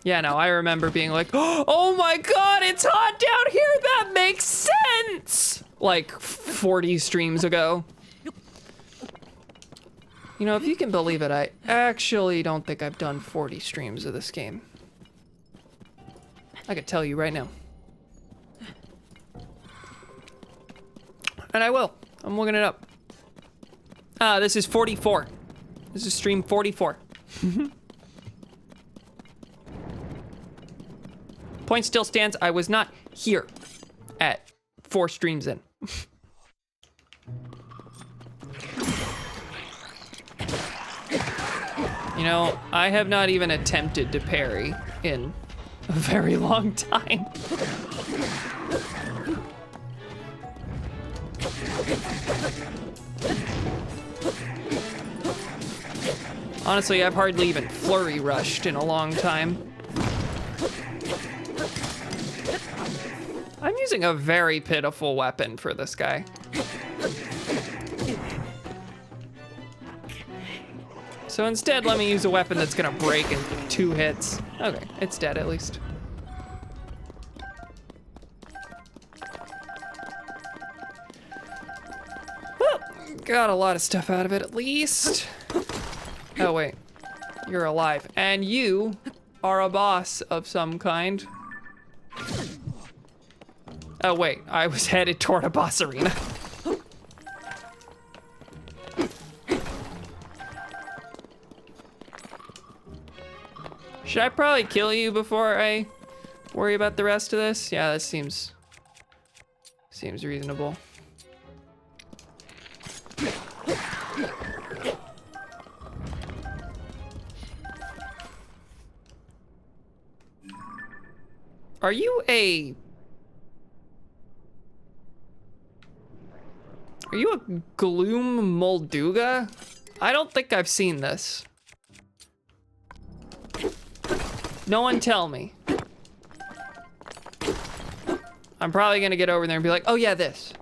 Yeah, no, I remember being like, oh my god, it's hot down here. That makes sense. Like 40 streams ago. You know, if you can believe it, I actually don't think I've done 40 streams of this game. I could tell you right now. And I will. I'm looking it up. This is 44. This is stream 44. Point still stands. I was not here at 4 streams in. You know, I have not even attempted to parry in a very long time. Honestly, I've hardly even flurry rushed in a long time. using a very pitiful weapon for this guy. So instead, let me use a weapon that's gonna break in 2 hits. Okay, it's dead at least. Well, got a lot of stuff out of it at least. Oh wait, you're alive. And you are a boss of some kind. Oh wait, I was headed toward a boss arena. Should I probably kill you before I worry about the rest of this? Yeah, that seems reasonable. Are you a Gloom Molduga? I don't think I've seen this. No one tell me. I'm probably gonna get over there and be like, oh yeah, this.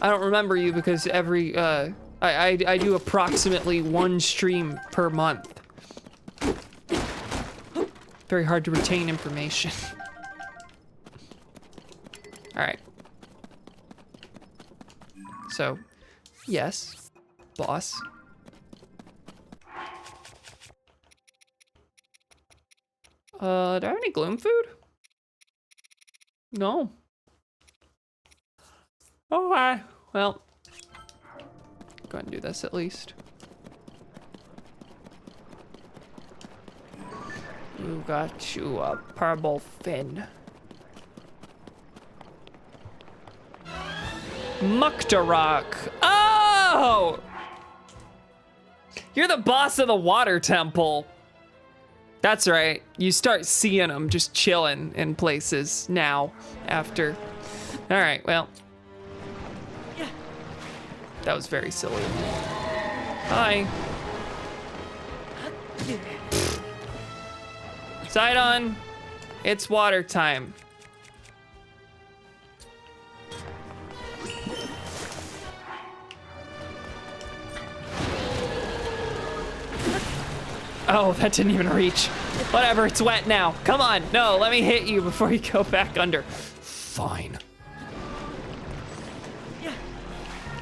I don't remember you because every, I do approximately 1 stream per month. Very hard to retain information. All right. So, yes, boss. Do I have any gloom food? No. Oh, well, go ahead and do this at least. You got you a purple fin. Muktarok. Oh! You're the boss of the water temple. That's right. You start seeing them just chilling in places now after. All right, well. That was very silly. Hi. Sidon, it's water time. Oh, that didn't even reach. Whatever, it's wet now. Come on, no, let me hit you before you go back under. Fine.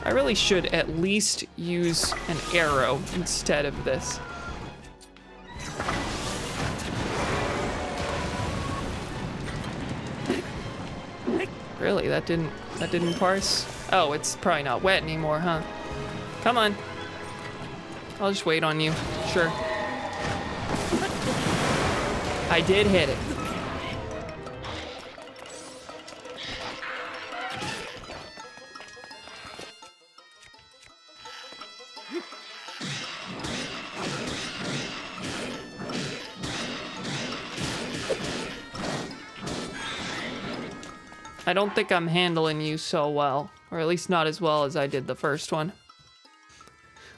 I really should at least use an arrow instead of this. Really, that didn't parse? Oh, it's probably not wet anymore, huh? Come on. I'll just wait on you, sure. I did hit it. I don't think I'm handling you so well, or at least not as well as I did the first one.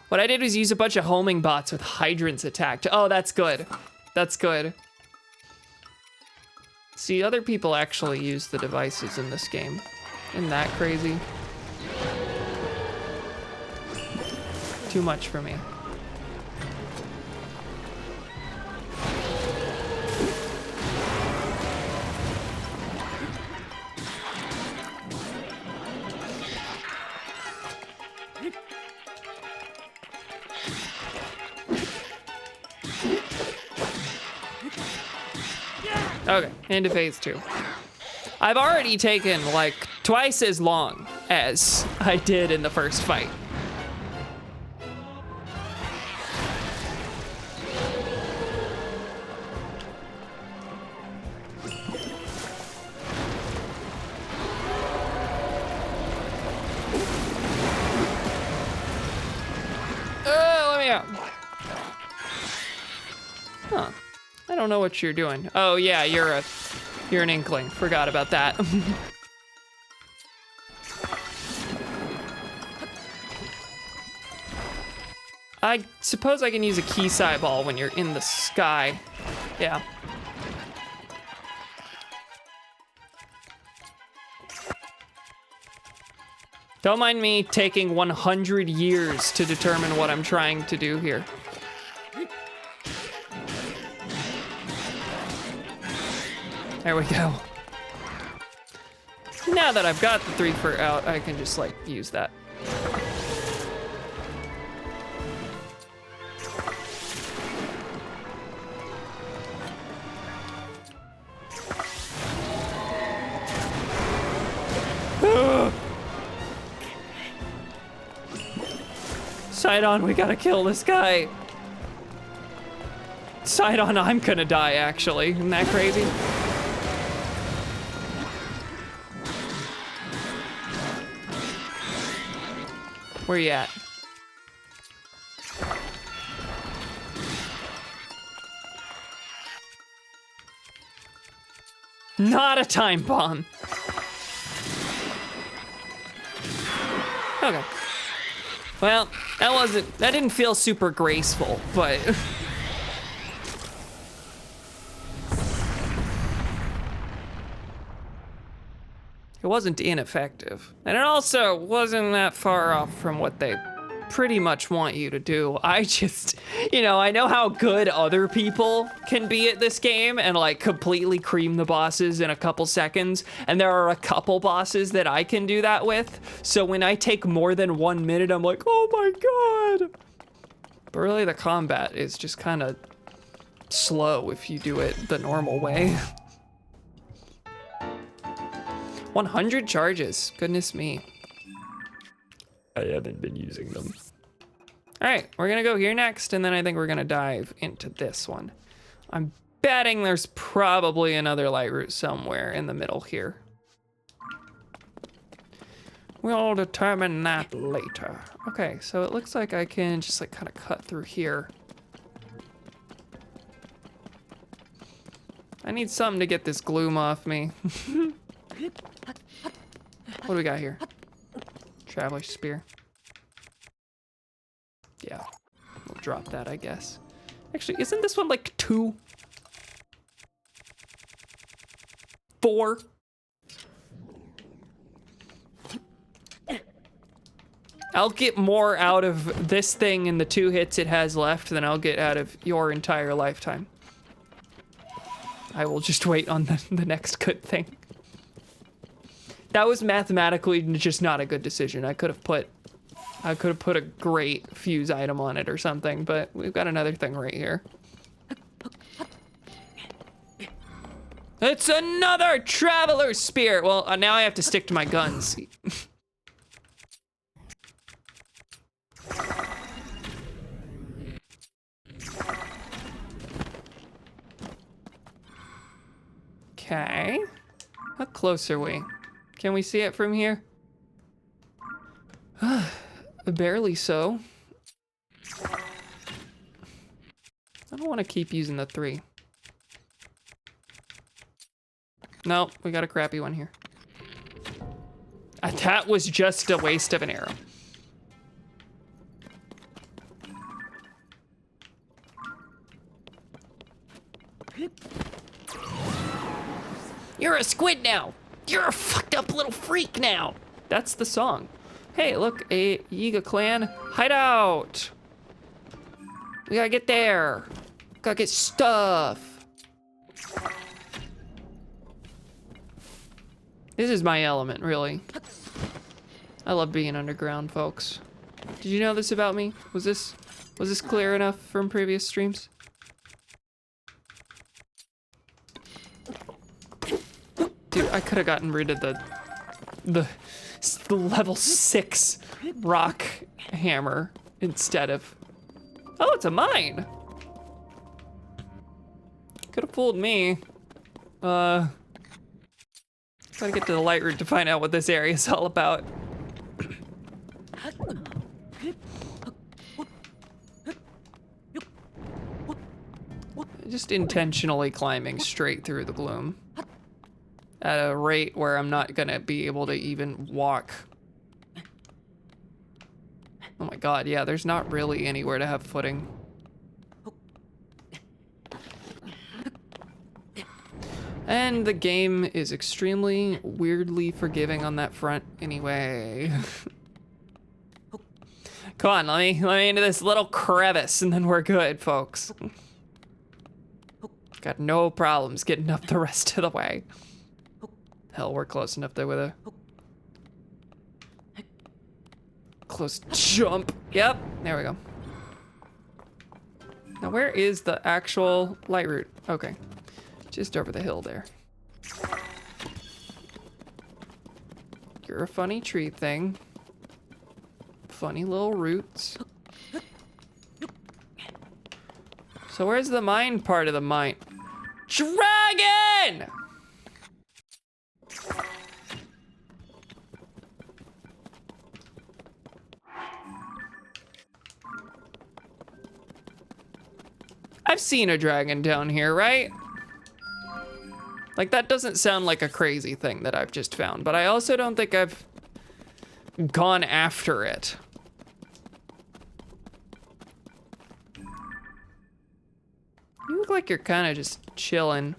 What I did was use a bunch of homing bots with hydrants attacked. Oh, that's good. That's good. See, other people actually use the devices in this game. Isn't that crazy? Too much for me. Okay, into phase 2. I've already taken like twice as long as I did in the first fight. Let me out. Huh. I don't know what you're doing. Oh yeah, you're an inkling. Forgot about that. I suppose I can use a key ball when you're in the sky. Yeah. Don't mind me taking 100 years to determine what I'm trying to do here. There we go. Now that I've got the 3 for out, I can just like use that. Sidon, we gotta kill this guy. Sidon, I'm gonna die actually. Isn't that crazy? Where you at? Not a time bomb. Okay. Well, that didn't feel super graceful, but it wasn't ineffective. And it also wasn't that far off from what they pretty much want you to do. I just, I know how good other people can be at this game and like completely cream the bosses in a couple seconds. And there are a couple bosses that I can do that with. So when I take more than 1 minute, I'm like, oh my God. But really the combat is just kind of slow if you do it the normal way. 100 charges, goodness me. I haven't been using them. All right, we're gonna go here next, and then I think we're gonna dive into this one. I'm betting there's probably another light route somewhere in the middle here. We'll determine that later. Okay, so it looks like I can just like kind of cut through here. I need something to get this gloom off me. What do we got here? Traveler's Spear. Yeah, we'll drop that, I guess. Actually, isn't this one like 2? 4? I'll get more out of this thing in the 2 hits it has left than I'll get out of your entire lifetime. I will just wait on the next good thing. That was mathematically just not a good decision. I could have put a great fuse item on it or something, but we've got another thing right here. It's another Traveler's Spear. Well, now I have to stick to my guns. Okay. How close are we? Can we see it from here? Barely so. I don't want to keep using the 3. No, we got a crappy one here. That was just a waste of an arrow. You're a squid now. You're a fucked up little freak now. That's the song. Hey, look, a Yiga clan hideout. We gotta get there. Gotta get stuff. This is my element, really. I love being underground, folks. Did you know this about me? Was this clear enough from previous streams? Dude, I could have gotten rid of the level 6 rock hammer instead of... Oh, it's a mine! Could have fooled me. Gotta get to the light route to find out what this area is all about. Just intentionally climbing straight through the gloom at a rate where I'm not gonna be able to even walk. Oh my God, yeah, there's not really anywhere to have footing. And the game is extremely weirdly forgiving on that front anyway. Come on, let me into this little crevice and then we're good, folks. Got no problems getting up the rest of the way. Hell, we're close enough there with a close jump. Yep, there we go. Now where is the actual light route? Okay, just over the hill there. You're a funny tree thing. Funny little roots. So where's the mine part of the mine? Dragon! I've seen a dragon down here, right? Like, that doesn't sound like a crazy thing that I've just found, but I also don't think I've gone after it. You look like you're kind of just chilling.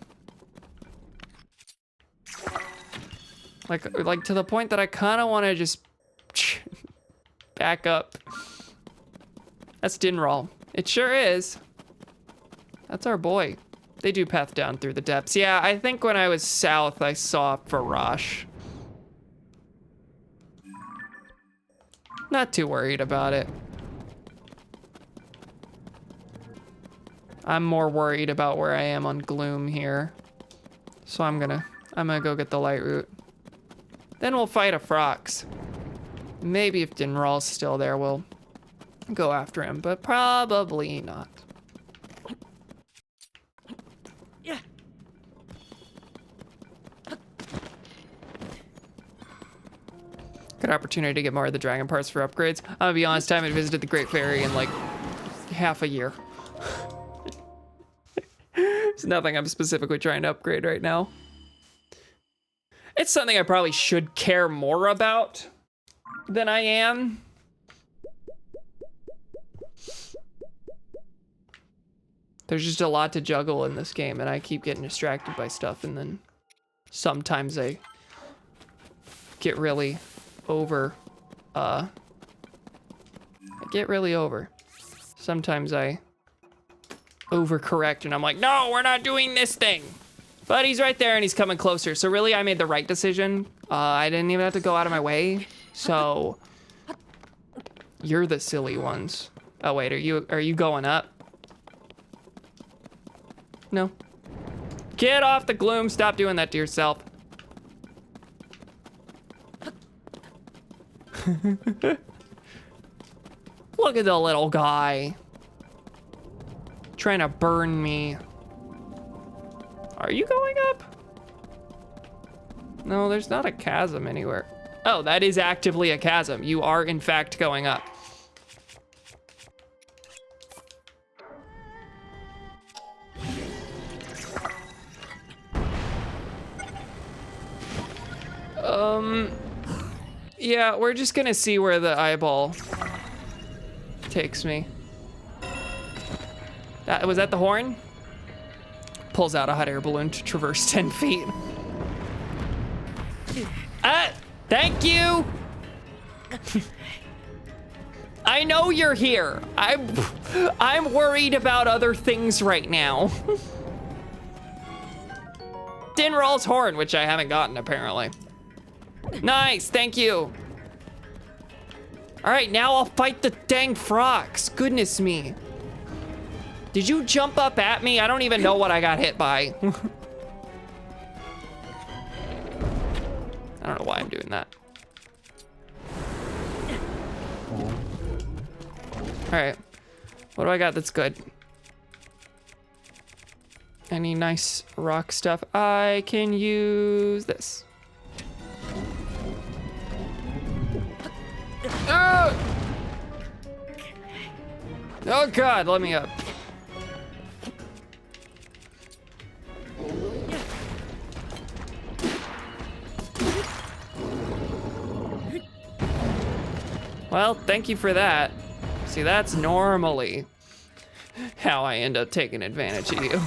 Like to the point that I kind of want to just back up. That's Dinral. It sure is. That's our boy. They do path down through the depths. Yeah, I think when I was south, I saw Farash. Not too worried about it. I'm more worried about where I am on Gloom here. So I'm gonna go get the light route. Then we'll fight a Frox. Maybe if Dinral's still there, we'll go after him, but probably not. Yeah. Good opportunity to get more of the dragon parts for upgrades. I'm gonna be honest, I haven't visited the Great Fairy in like half a year. There's nothing I'm specifically trying to upgrade right now. It's something I probably should care more about than I am. There's just a lot to juggle in this game, and I keep getting distracted by stuff, and then sometimes I get really over. Sometimes I overcorrect, and I'm like, no, we're not doing this thing. But he's right there, and he's coming closer. So really, I made the right decision. I didn't even have to go out of my way. So you're the silly ones. Oh wait, are you going up? No. Get off the Gloom. Stop doing that to yourself. Look at the little guy. Trying to burn me. Are you going up? No, there's not a chasm anywhere. Oh, that is actively a chasm. You are, in fact, going up. Yeah, we're just gonna see where the eyeball takes me. Was that the horn? Pulls out a hot air balloon to traverse 10 feet. Thank you! I know you're here. I'm worried about other things right now. Dinral's horn, which I haven't gotten apparently. Nice, thank you. All right, now I'll fight the dang frogs. Goodness me. Did you jump up at me? I don't even know what I got hit by. I don't know why I'm doing that. All right, what do I got that's good? Any nice rock stuff? I can use this. Oh! Oh God, let me up. Well, thank you for that. See, that's normally how I end up taking advantage of you.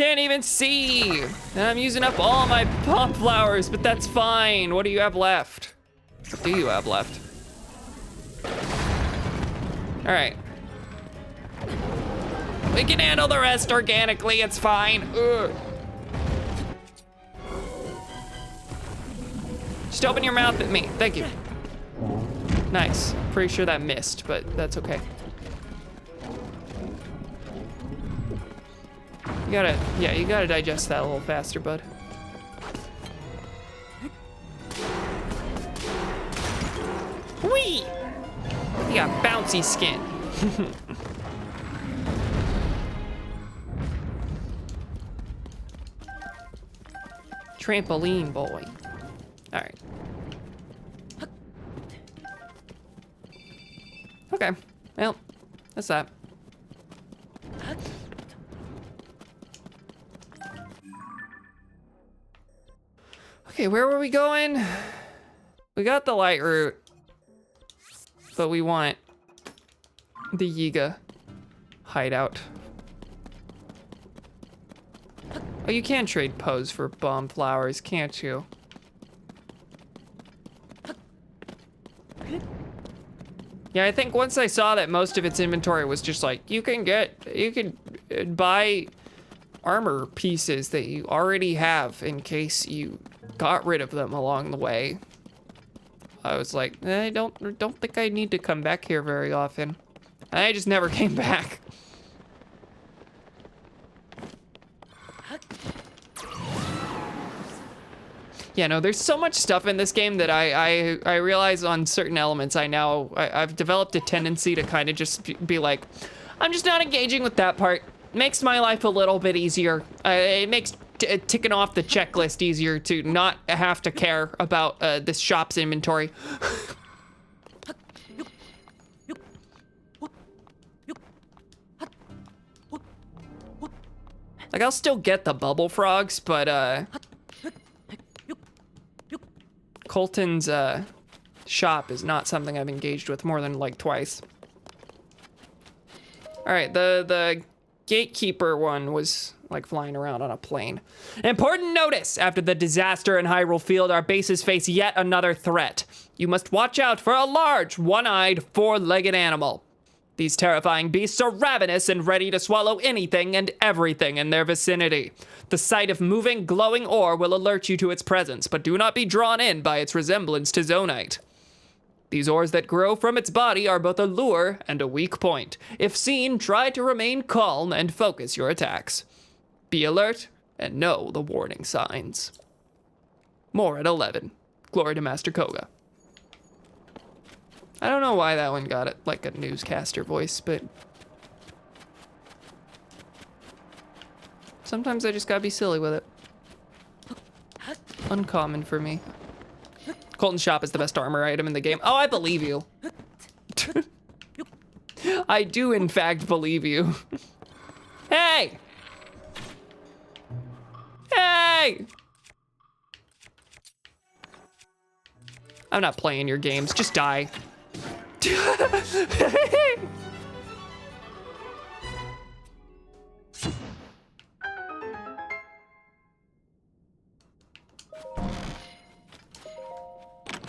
can't even see. And I'm using up all my pump flowers, but that's fine. What do you have left? What do you have left? All right. We can handle the rest organically, it's fine. Ugh. Just open your mouth at me, thank you. Nice, pretty sure that missed, but that's okay. You gotta digest that a little faster, bud. Whee! You got bouncy skin. Trampoline boy. All right. Okay, well, that's that. Okay, where were we going? We got the light route, but we want the Yiga hideout. Oh, you can trade pose for bomb flowers, can't you? Yeah, I think once I saw that most of its inventory was just like, you can buy armor pieces that you already have in case you got rid of them along the way. I was like, I don't think I need to come back here very often. I just never came back. Yeah, no, there's so much stuff in this game that I realize on certain elements I've developed a tendency to kind of just be like, I'm just not engaging with that part. Makes my life a little bit easier. It makes ticking off the checklist easier to not have to care about this shop's inventory. Like, I'll still get the bubble frogs, but Colton's shop is not something I've engaged with more than like twice. All right, the gatekeeper one was like flying around on a plane. Important notice! After the disaster in Hyrule Field, our bases face yet another threat. You must watch out for a large, one-eyed, four-legged animal. These terrifying beasts are ravenous and ready to swallow anything and everything in their vicinity. The sight of moving, glowing ore will alert you to its presence, but do not be drawn in by its resemblance to Zonite. These ores that grow from its body are both a lure and a weak point. If seen, try to remain calm and focus your attacks. Be alert and know the warning signs. More at 11. Glory to Master Koga. I don't know why that one got it like a newscaster voice, but sometimes I just gotta be silly with it. Uncommon for me. Colton's shop is the best armor item in the game. Oh, I believe you. I do, in fact, believe you. Hey! Hey! I'm not playing your games, just die.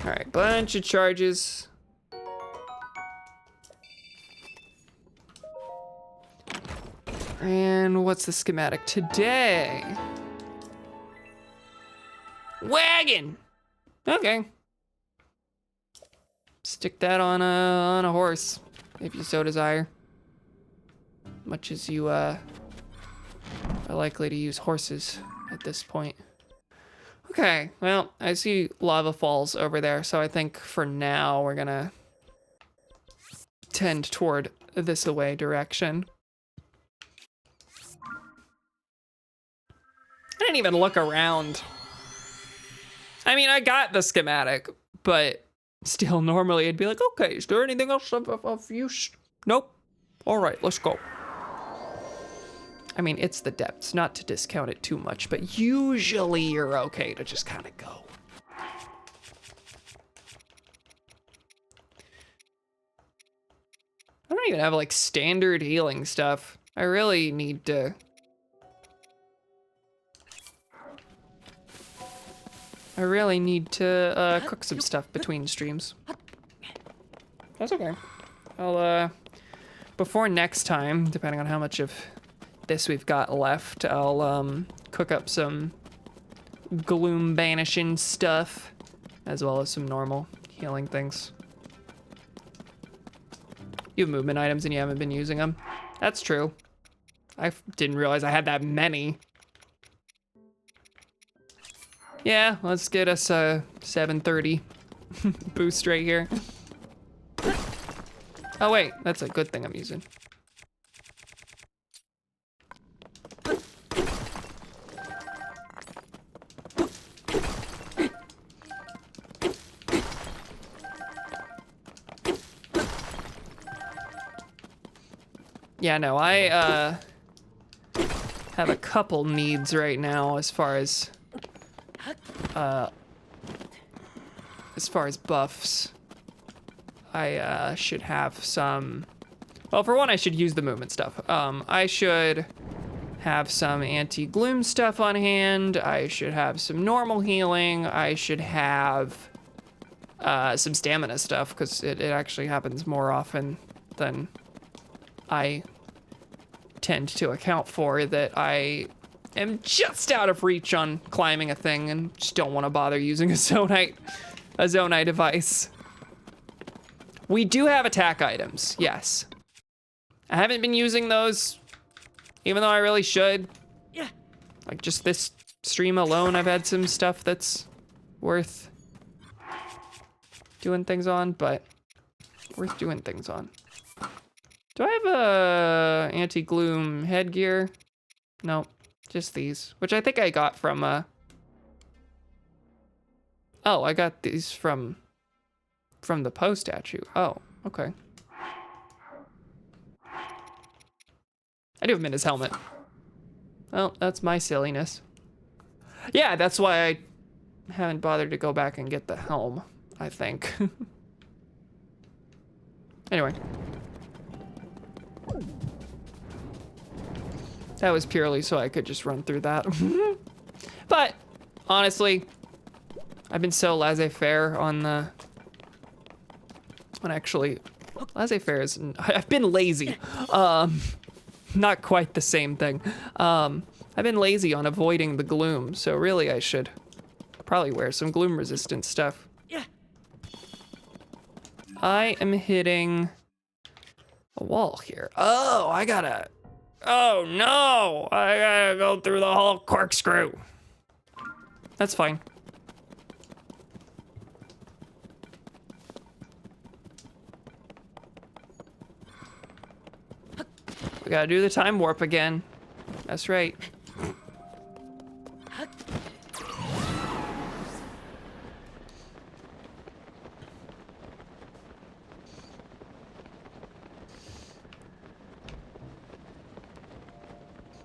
All right, bunch of charges. And what's the schematic today? Wagon! Okay. Stick that on a horse, if you so desire. Much as you are likely to use horses at this point. Okay, well, I see lava falls over there, so I think for now we're gonna tend toward this away direction. I didn't even look around. I mean, I got the schematic, but still normally I'd be like, okay, is there anything else of use? Nope. All right, let's go. I mean, it's the depths, not to discount it too much, but usually you're okay to just kind of go. I don't even have like standard healing stuff. I really need to I really need to cook some stuff between streams. That's okay. I'll, before next time, depending on how much of this we've got left, I'll, cook up some gloom banishing stuff, as well as some normal healing things. You have movement items and you haven't been using them. That's true. I didn't realize I had that many. Yeah, let's get us a 730 boost right here. Oh wait, that's a good thing I'm using. Yeah, no, I have a couple needs right now as far as buffs. I should have some, well, for one, I should use the movement stuff. I should have some anti-gloom stuff on hand. I should have some normal healing. I should have some stamina stuff, because it actually happens more often than I tend to account for, that I am just out of reach on climbing a thing and just don't want to bother using a zonite device. We do have attack items, yes. I haven't been using those, even though I really should. Yeah. Like just this stream alone, I've had some stuff that's worth doing things on, but worth doing things on. Do I have a anti-gloom headgear? No, just these, which I think I got from, oh, I got these from the Poe statue. Oh, okay. I do have him in his helmet. Well, that's my silliness. Yeah, that's why I haven't bothered to go back and get the helm, I think. Anyway. That was purely so I could just run through that. But, honestly, I've been so laissez-faire on the... Actually, laissez-faire is... I've been lazy. Not quite the same thing. I've been lazy on avoiding the gloom, so really I should probably wear some gloom-resistant stuff. Yeah. I am hitting a wall here. Oh, I gotta... Oh no! I gotta go through the whole corkscrew. That's fine. We gotta do the time warp again. That's right.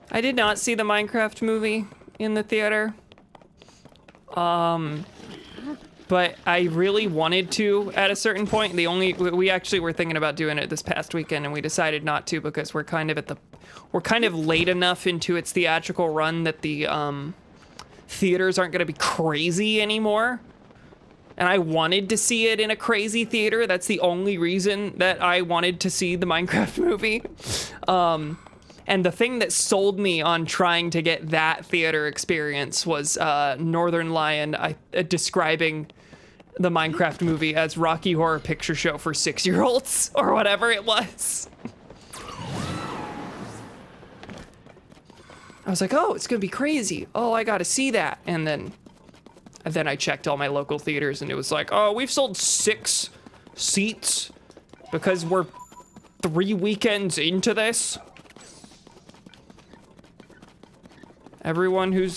I did not see the Minecraft movie in the theater. But I really wanted to at a certain point. We actually were thinking about doing it this past weekend, and we decided not to because we're kind of late enough into its theatrical run that the theaters aren't gonna be crazy anymore. And I wanted to see it in a crazy theater. That's the only reason that I wanted to see the Minecraft movie. And the thing that sold me on trying to get that theater experience was Northern Lion describing the Minecraft movie as Rocky Horror Picture Show for 6-year-olds, or whatever it was. I was like, oh, it's gonna be crazy. Oh, I gotta see that. And then I checked all my local theaters and it was like, oh, we've sold 6 seats because we're 3 weekends into this. Everyone who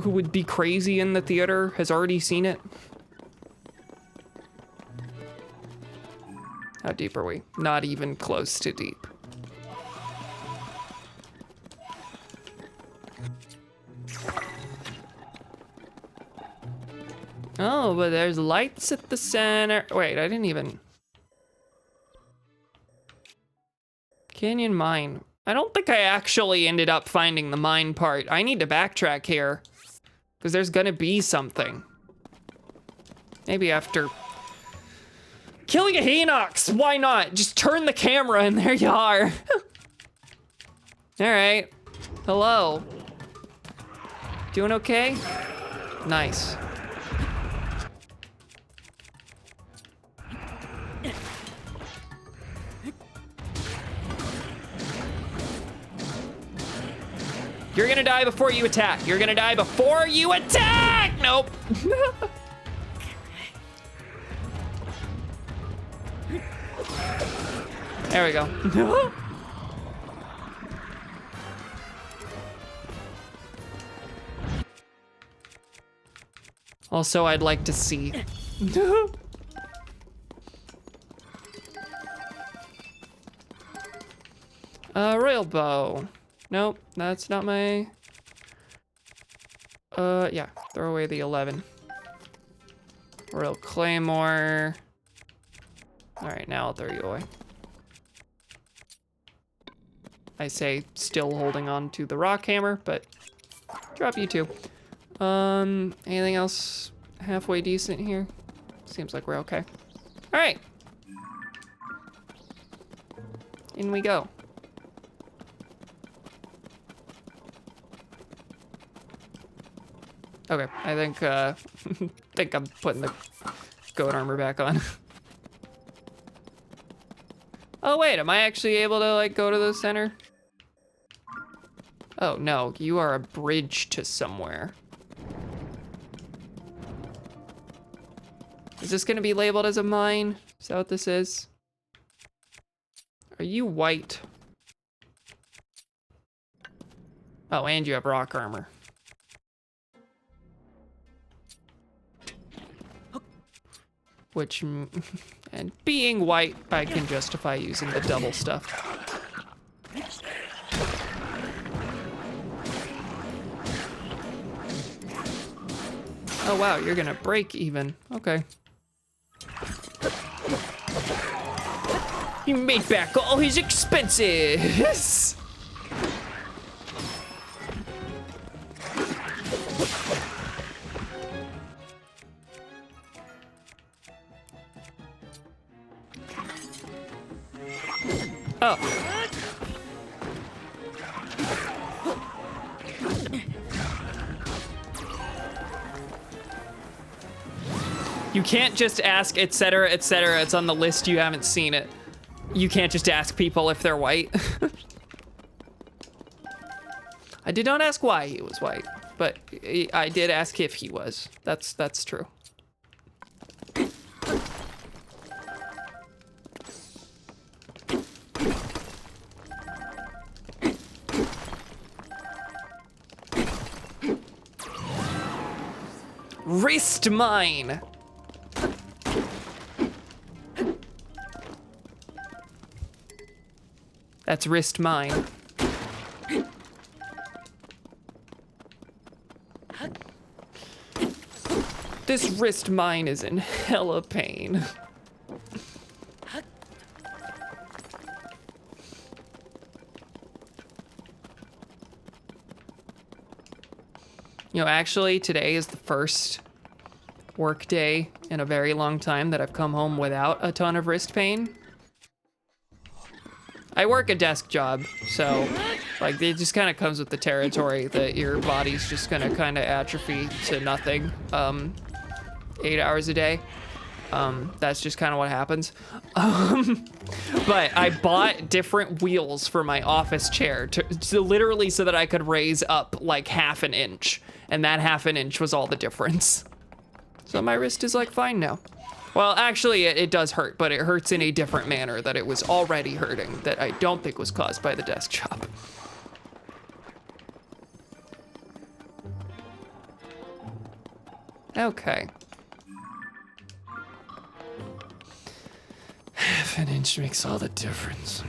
would be crazy in the theater has already seen it. How deep are we? Not even close to deep. Oh, but there's lights at the center. Wait, I didn't even... Canyon mine. I don't think I actually ended up finding the mine part. I need to backtrack here, because there's gonna be something. Maybe after killing a Hinox, why not? Just turn the camera and there you are. All right, hello. Doing okay? Nice. You're gonna die before you attack. You're gonna die before you attack! Nope. There we go. Also, I'd like to see. Royal bow. Nope, that's not my... yeah, throw away the 11. Royal claymore. All right, now I'll throw you away. I say still holding on to the rock hammer, but drop you too. Anything else halfway decent here? Seems like we're okay. All right. In we go. Okay, I think, think I'm putting the goat armor back on. Oh wait, am I actually able to like go to the center? Oh no, you are a bridge to somewhere. Is this gonna be labeled as a mine? Is that what this is? Are you white? Oh, and you have rock armor. Which, and being white, I can justify using the double stuff. Oh wow, you're gonna break even. Okay. He made back all his expenses. Oh. You can't just ask, etc., etc. It's on the list, you haven't seen it. You can't just ask people if they're white. I did not ask why he was white, but I did ask if he was. That's true. Wrist mine. That's wrist mine. This wrist mine is in hella pain. You know, actually, today is the first work day in a very long time that I've come home without a ton of wrist pain. I work a desk job, so like it just kind of comes with the territory that your body's just gonna kind of atrophy to nothing 8 hours a day. That's just kind of what happens. But I bought different wheels for my office chair to literally so that I could raise up like half an inch, and that half an inch was all the difference. So my wrist is like fine now. Well, actually it does hurt, but it hurts in a different manner that it was already hurting that I don't think was caused by the desk job. Okay. Half an inch makes all the difference.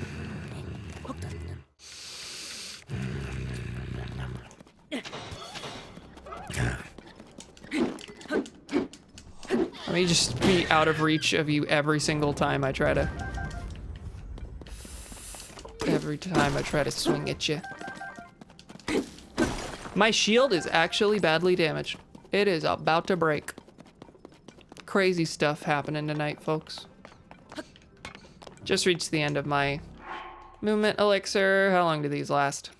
Let me just be out of reach of you every single time I try to... swing at you. My shield is actually badly damaged. It is about to break. crazy stuff happening tonight, folks. Just reached the end of my movement elixir. How long do these last?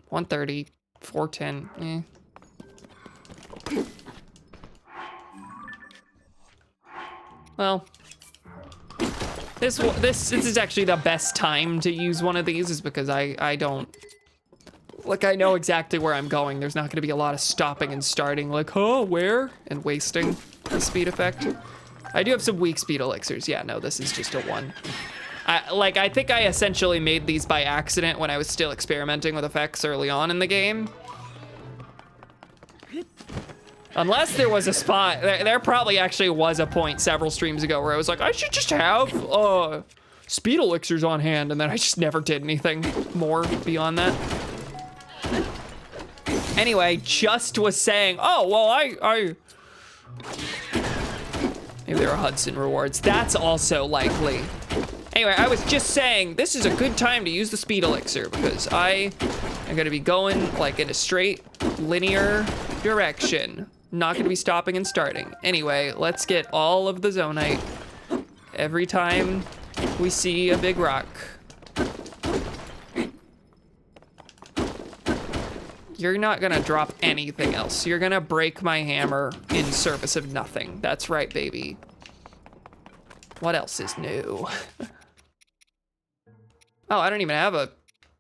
130, 410, Well, this is actually the best time to use one of these, is because I don't, like, I know exactly where I'm going. There's not gonna be a lot of stopping and starting, like, oh, where? And wasting the speed effect. I do have some weak speed elixirs. Yeah, no, this is just a 1. I think I essentially made these by accident when I was still experimenting with effects early on in the game. Unless there was a spot, there probably actually was a point several streams ago where I was like, I should just have speed elixirs on hand, and then I just never did anything more beyond that. Anyway, just was saying, oh, well, maybe there are Hudson rewards. That's also likely. Anyway, I was just saying, this is a good time to use the speed elixir because I am gonna be going like in a straight linear direction. Not gonna be stopping and starting. Anyway, let's get all of the zonite every time we see a big rock. You're not gonna drop anything else. You're gonna break my hammer in service of nothing. That's right, baby. What else is new? Oh, I don't even have a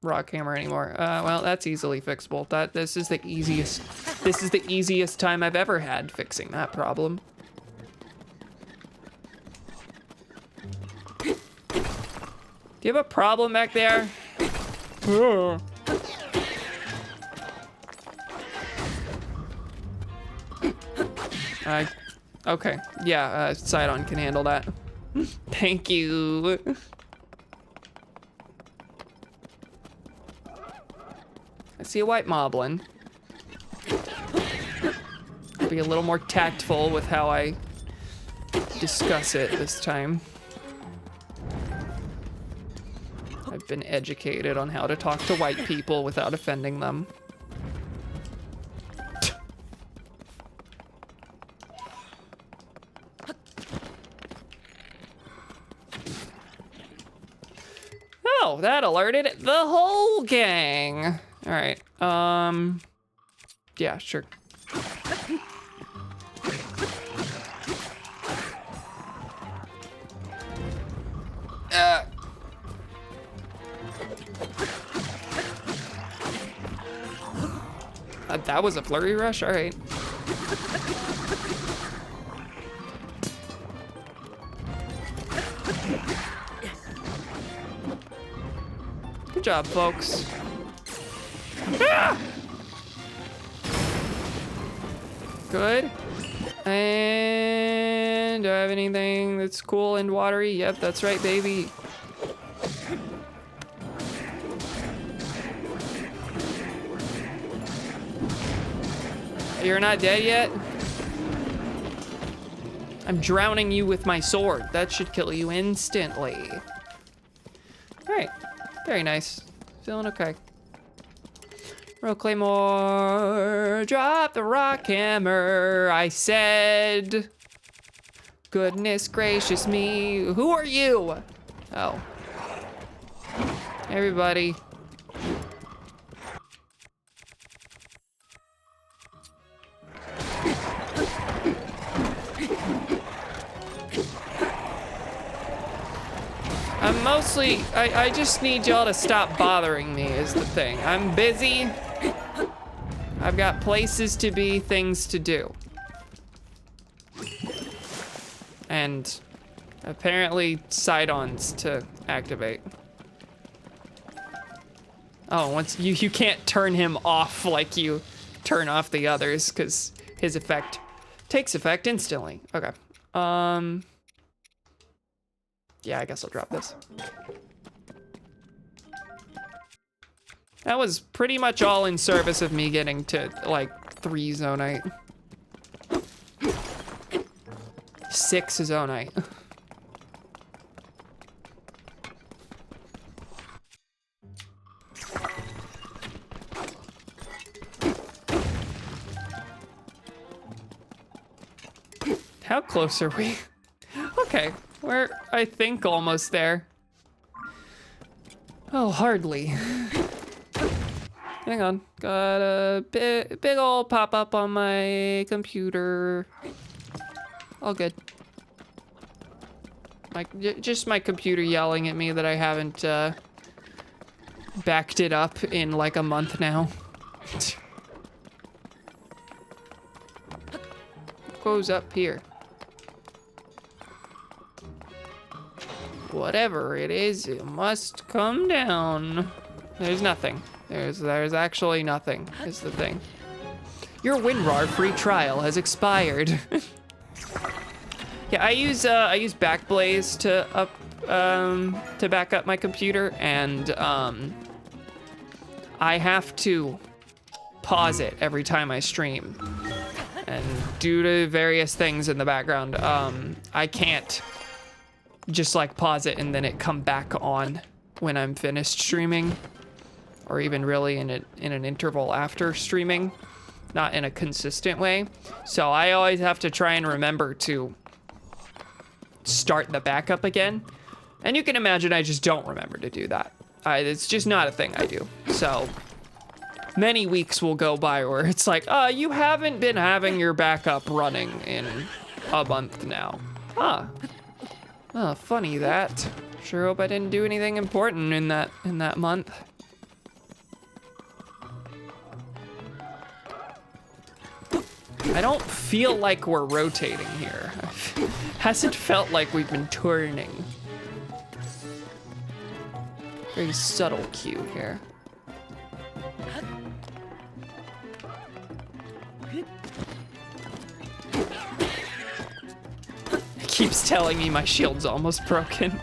rock hammer anymore. Well, that's easily fixable. This is the easiest time I've ever had fixing that problem. Do you have a problem back there? Okay, yeah, Sidon can handle that. Thank you. I see a white moblin. I'll be a little more tactful with how I discuss it this time. I've been educated on how to talk to white people without offending them. Oh, that alerted the whole gang. All right, yeah, sure. That was a flurry rush, all right. Good job, folks. Ah! Good. And do I have anything that's cool and watery? Yep, that's right, baby. You're not dead yet? I'm drowning you with my sword. That should kill you instantly. All right, very nice. Feeling okay. Roll claymore, drop the rock hammer. I said, goodness gracious me. Who are you? Oh. Everybody. I'm mostly, I just need y'all to stop bothering me is the thing. I'm busy. I've got places to be, things to do. And apparently side-ons to activate. Oh, once you can't turn him off like you turn off the others because his effect takes effect instantly. Okay. Yeah, I guess I'll drop this. That was pretty much all in service of me getting to like 3 zonite. 6 zonite. how close are we? Okay, we're, I think, almost there. Oh, hardly. Hang on, got a big old pop-up on my computer. All good. Just my computer yelling at me that I haven't backed it up in like a month now. Goes up here. Whatever it is, it must come down. There's nothing. There's actually nothing, is the thing. Your WinRAR free trial has expired. Yeah, I use Backblaze to back up my computer, and I have to pause it every time I stream. And due to various things in the background, I can't just like pause it and then it come back on when I'm finished streaming, or even really in an interval after streaming, not in a consistent way. So I always have to try and remember to start the backup again. And you can imagine I just don't remember to do that. It's just not a thing I do. So many weeks will go by where it's like, you haven't been having your backup running in a month now. Huh. Oh, funny that. Sure hope I didn't do anything important in that month. I don't feel like we're rotating here. Hasn't felt like we've been turning. Very subtle cue here. It keeps telling me my shield's almost broken.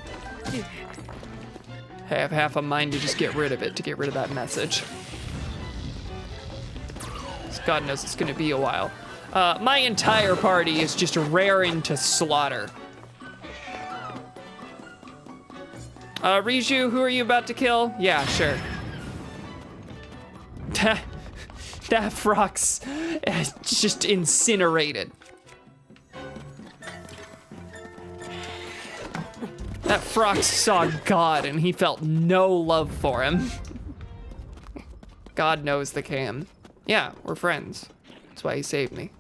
I have half a mind to just get rid of it, to get rid of that message. God knows it's gonna be a while. My entire party is just raring to slaughter. Riju, who are you about to kill? Yeah, sure. That Frox just incinerated. That Frox saw God and he felt no love for him. God knows the cam. Yeah, we're friends. That's why he saved me.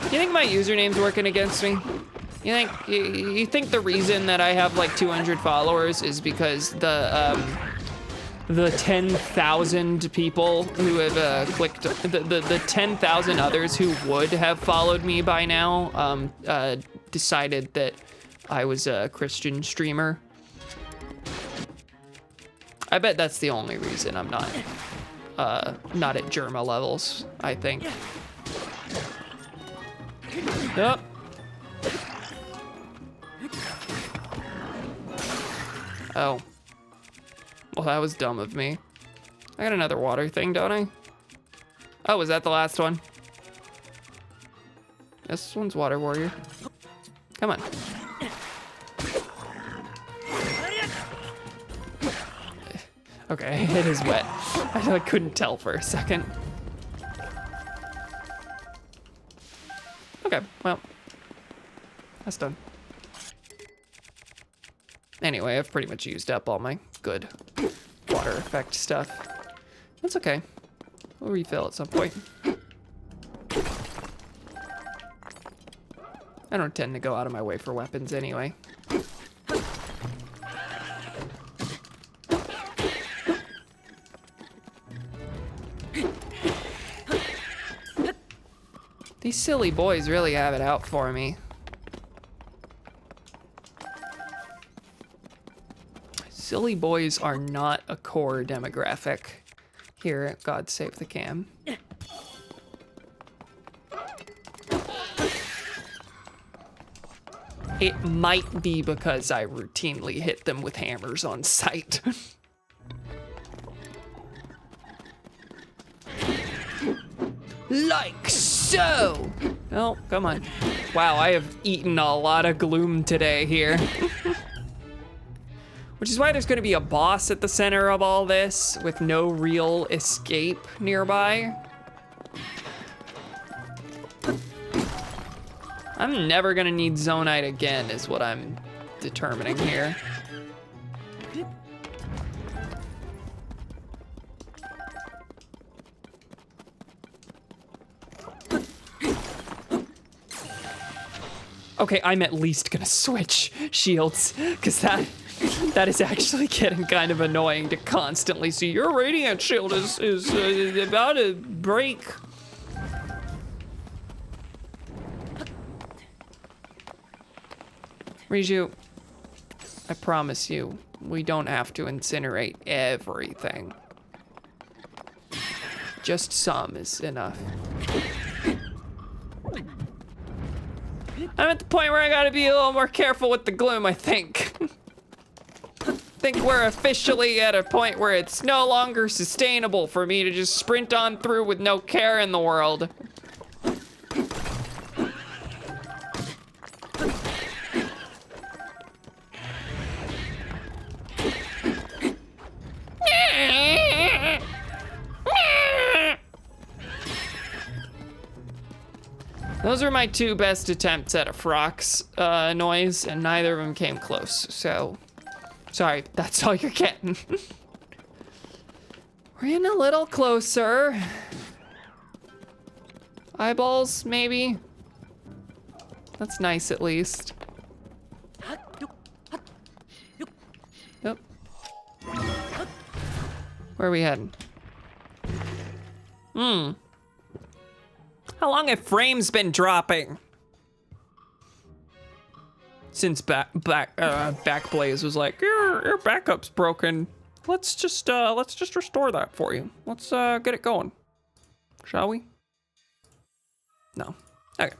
You think my username's working against me? You think the reason that I have like 200 followers is because the 10,000 people who have clicked, the 10,000 others who would have followed me by now decided that I was a Christian streamer? I bet that's the only reason I'm not at Germa levels, I think. Yep. Oh. Well, that was dumb of me. I got another water thing, don't I? Oh, was that the last one? This one's Water Warrior. Come on. Okay, it is wet. I couldn't tell for a second. Okay, well, that's done. Anyway, I've pretty much used up all my good water effect stuff. That's okay. We'll refill at some point. I don't tend to go out of my way for weapons anyway. These silly boys really have it out for me. Silly boys are not a core demographic here at GodSaveTheCam. It might be because I routinely hit them with hammers on sight. Like so! Oh, come on. Wow, I have eaten a lot of gloom today here. Which is why there's gonna be a boss at the center of all this with no real escape nearby. I'm never gonna need Zonite again is what I'm determining here. Okay, I'm at least gonna switch shields, because that is actually getting kind of annoying to constantly see your radiant shield is about to break. Riju, I promise you, we don't have to incinerate everything. Just some is enough. I'm at the point where I gotta be a little more careful with the gloom, I think. I think we're officially at a point where it's no longer sustainable for me to just sprint on through with no care in the world. Those are my two best attempts at a Frox noise, and neither of them came close, so sorry, that's all you're getting. We're in a little closer. Eyeballs, maybe? That's nice, at least. Yep. Where are we heading? How long have frames been dropping? Since Backblaze was like, your backup's broken. Let's just restore that for you. Let's get it going. Shall we? No. Okay.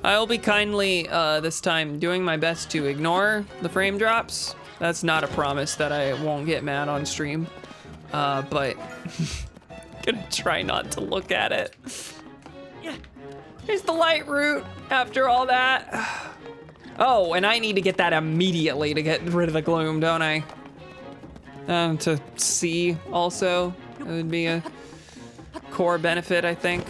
I'll be kindly this time doing my best to ignore the frame drops. That's not a promise that I won't get mad on stream. But gonna try not to look at it. Here's the light route after all that. Oh, and I need to get that immediately to get rid of the gloom, don't I? To see also, it would be a core benefit, I think.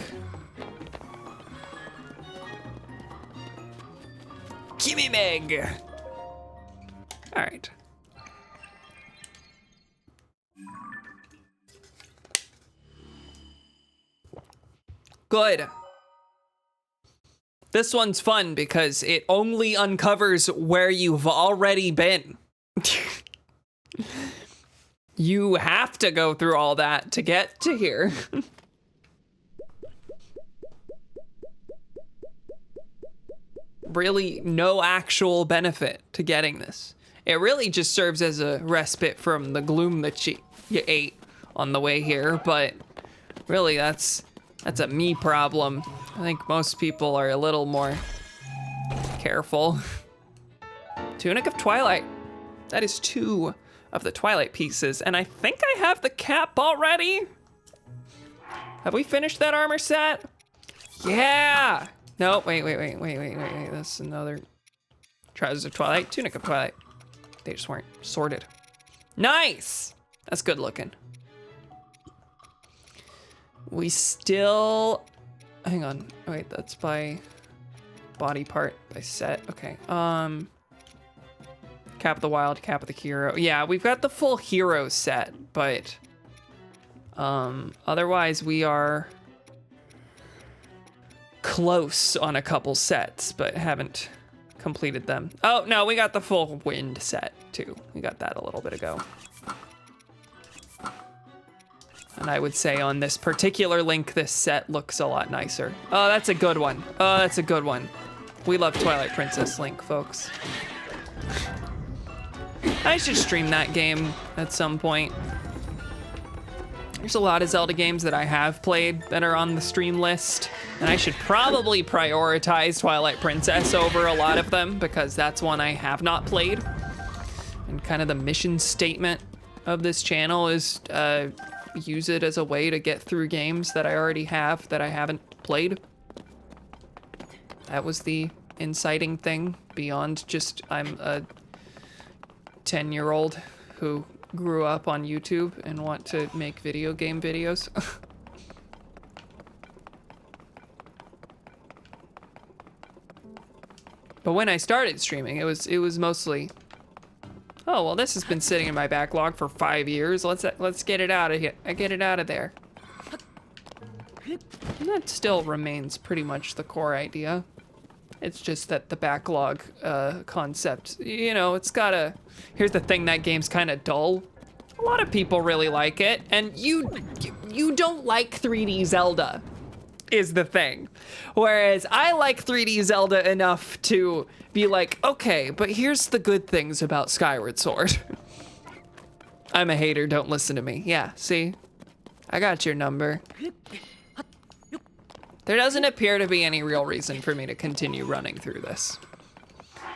Gimme Meg! All right. Good. This one's fun because it only uncovers where you've already been. You have to go through all that to get to here. Really no actual benefit to getting this. It really just serves as a respite from the gloom that you ate on the way here, but really that's a me problem. I think most people are a little more careful. Tunic of Twilight. That is 2 of the Twilight pieces, and I think I have the cap already. Have we finished that armor set? Yeah! No, wait. That's another Trousers of Twilight, Tunic of Twilight. They just weren't sorted. Nice! That's good looking. We still, hang on, wait, that's by body part, by set, okay. Cap of the Wild, Cap of the Hero. Yeah, we've got the full hero set, but otherwise we are close on a couple sets, but haven't completed them. Oh, no, we got the full wind set too. We got that a little bit ago. And I would say on this particular link, this set looks a lot nicer. Oh, that's a good one. Oh, that's a good one. We love Twilight Princess Link, folks. I should stream that game at some point. There's a lot of Zelda games that I have played that are on the stream list, and I should probably prioritize Twilight Princess over a lot of them because that's one I have not played. And kind of the mission statement of this channel is use it as a way to get through games that I already have that I haven't played. That was the inciting thing beyond just I'm a 10-year-old who grew up on YouTube and want to make video game videos. But when I started streaming, it was mostly, oh well, this has been sitting in my backlog for 5 years. Let's get it out of here. I get it out of there. And that still remains pretty much the core idea. It's just that the backlog concept, you know, it's gotta. Here's the thing: that game's kind of dull. A lot of people really like it, and you don't like 3D Zelda. Is the thing. Whereas I like 3D Zelda enough to be like, okay, but here's the good things about Skyward Sword. I'm a hater, don't listen to me. Yeah, see? I got your number. There doesn't appear to be any real reason for me to continue running through this.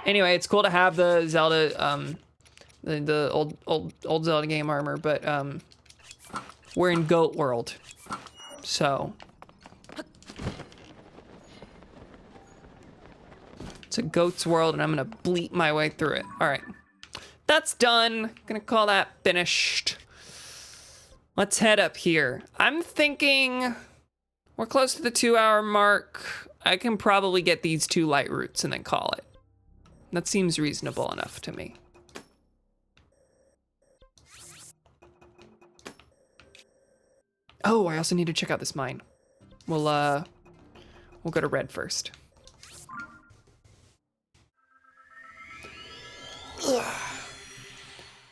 Anyway, it's cool to have the Zelda, the old Zelda game armor, but we're in Goat World, so. It's a goat's world, and I'm gonna bleep my way through it. All right, that's done. Gonna call that finished. Let's head up here. I'm thinking we're close to the 2-hour mark. I can probably get these 2 light routes and then call it. That seems reasonable enough to me. Oh, I also need to check out this mine. We'll go to red first. Ugh.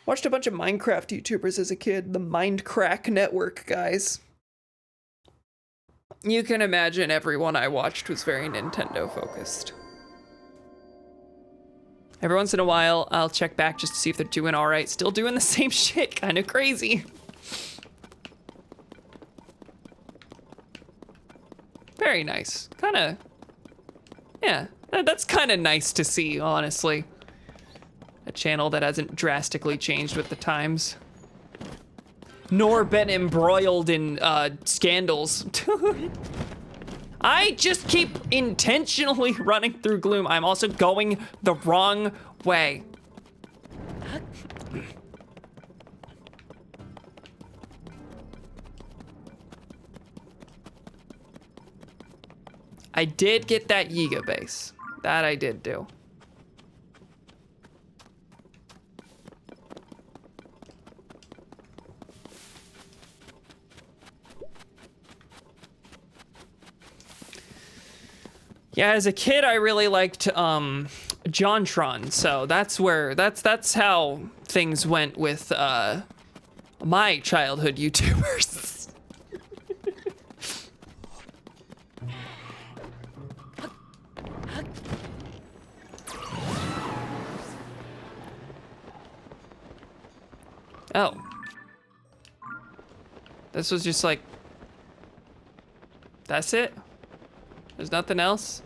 Watched a bunch of Minecraft YouTubers as a kid. The Mindcrack Network guys. You can imagine everyone I watched was very Nintendo focused. Every once in a while, I'll check back just to see if they're doing all right. Still doing the same shit, kind of crazy. Very nice. Kind of, yeah, that's kind of nice to see, honestly. A channel that hasn't drastically changed with the times. Nor been embroiled in scandals. I just keep intentionally running through gloom. I'm also going the wrong way. I did get that Yiga base. That I did do. Yeah, as a kid, I really liked JonTron, so that's how things went with my childhood YouTubers. Oh. This was just like, that's it? There's nothing else?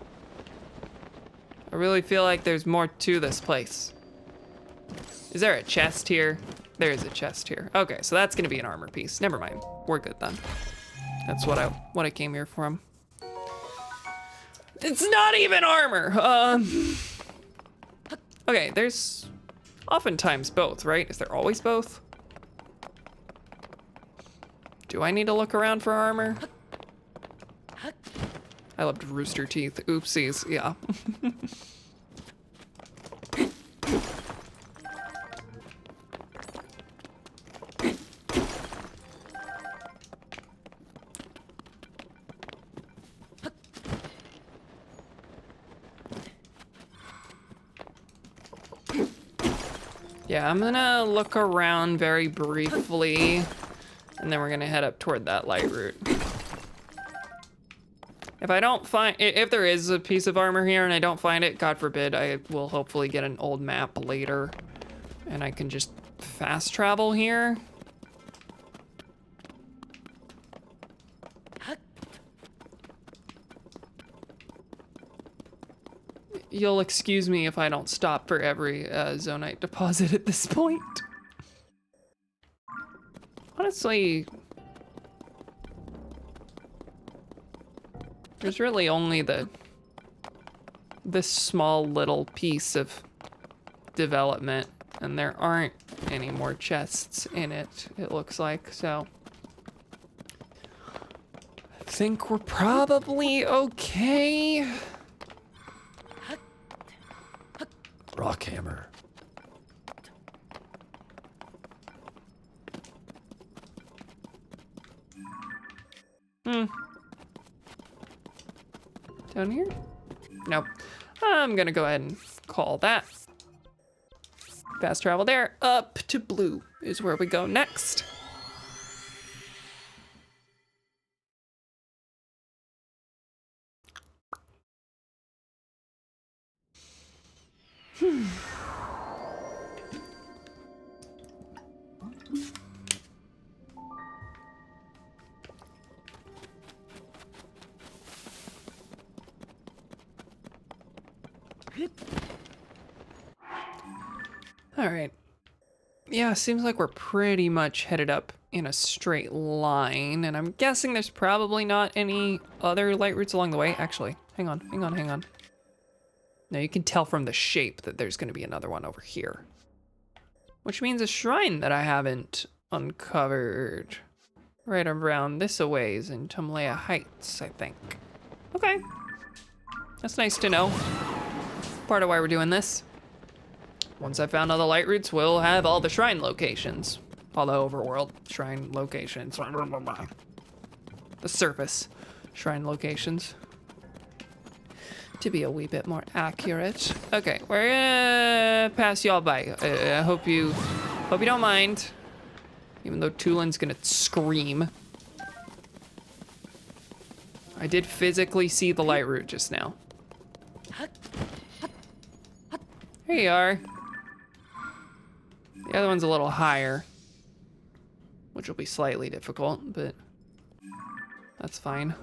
I really feel like there's more to this place. Is there a chest here? There is a chest here. Okay, so that's gonna be an armor piece. Never mind, we're good then. That's what I came here for. It's not even armor. Okay, there's oftentimes both, right? Is there always both? Do I need to look around for armor? I loved Rooster Teeth. Oopsies, yeah. Yeah, I'm gonna look around very briefly, and then we're gonna head up toward that light route. If I don't find, if there is a piece of armor here and I don't find it, God forbid, I will hopefully get an old map later and I can just fast travel here. You'll excuse me if I don't stop for every zonite deposit at this point. Honestly, there's really only the this small little piece of development, and there aren't any more chests in it, it looks like, so. I think we're probably okay. Rock hammer. Down here? Nope. I'm gonna go ahead and call that. Fast travel there. Up to blue is where we go next. All right. Yeah, seems like we're pretty much headed up in a straight line, and I'm guessing there's probably not any other light routes along the way. Actually, hang on. Now you can tell from the shape that there's gonna be another one over here. Which means a shrine that I haven't uncovered. Right around this a ways in Tumlea Heights, I think. Okay. That's nice to know. Part of why we're doing this. Once I found all the light routes, we'll have all the shrine locations. All the overworld shrine locations. The surface shrine locations. To be a wee bit more accurate. Okay, we're gonna pass y'all by. I hope you don't mind. Even though Tulin's gonna scream. I did physically see the light route just now. Here you are. The other one's a little higher, which will be slightly difficult, but that's fine.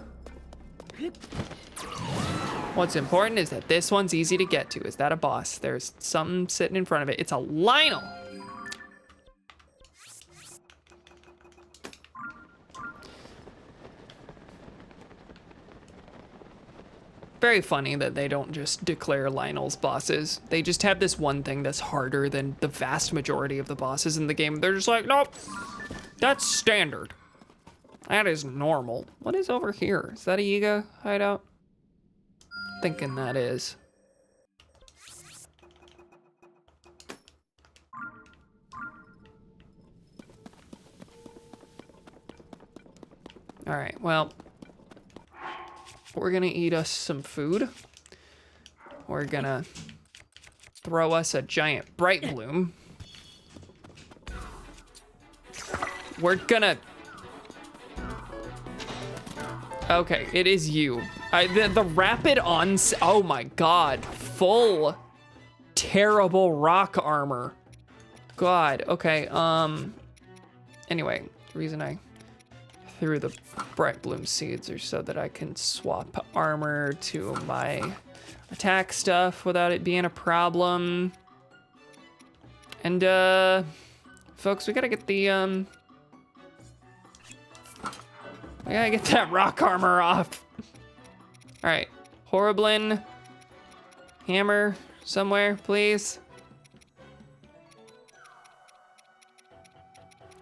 What's important is that this one's easy to get to. Is that a boss? There's something sitting in front of it. It's a Lionel. Very funny that they don't just declare Lionel's bosses. They just have this one thing that's harder than the vast majority of the bosses in the game. They're just like, nope, that's standard. That is normal. What is over here? Is that a Yiga hideout? Thinking that is. All right, well, we're gonna eat us some food. We're gonna throw us a giant bright bloom. We're gonna... Okay, it is you. The rapid ons... Oh my god. Full terrible rock armor. God, okay, anyway, the reason I threw the bright bloom seeds are so that I can swap armor to my attack stuff without it being a problem. And, folks, we gotta get the, we gotta get that rock armor off. All right, Horriblin, hammer somewhere, please.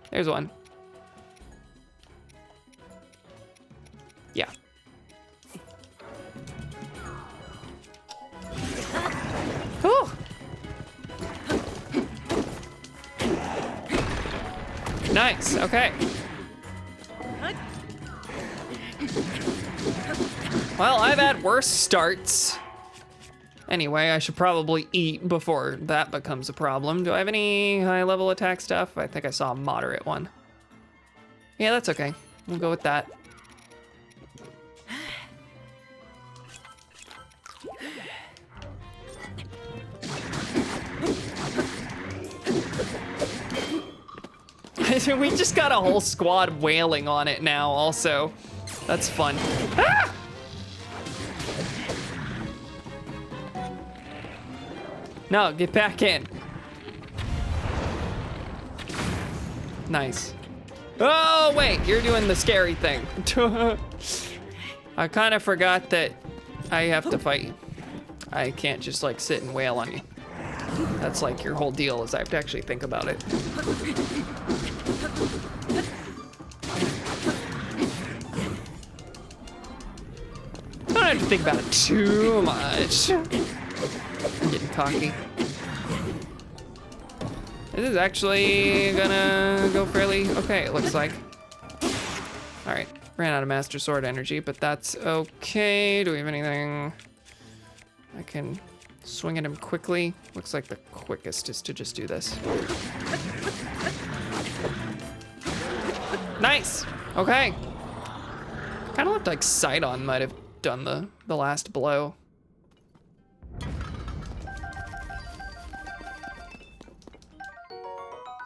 There's one. Yeah. Cool. Nice, okay. Well, I've had worse starts. Anyway, I should probably eat before that becomes a problem. Do I have any high level attack stuff? I think I saw a moderate one. Yeah, that's okay. We'll go with that. We just got a whole squad wailing on it now also. That's fun. Ah! No, get back in. Nice. Oh, wait, you're doing the scary thing. I kind of forgot that I have to fight you. I can't just like sit and wail on you. That's like your whole deal, is I have to actually think about it. I don't have to think about it too much. I'm getting cocky. This is actually gonna go fairly okay, it looks like. All right, ran out of Master Sword energy, but that's okay. Do we have anything? I can swing at him quickly. Looks like the quickest is to just do this. Nice, okay. Kind of looked like Sidon might have done the last blow.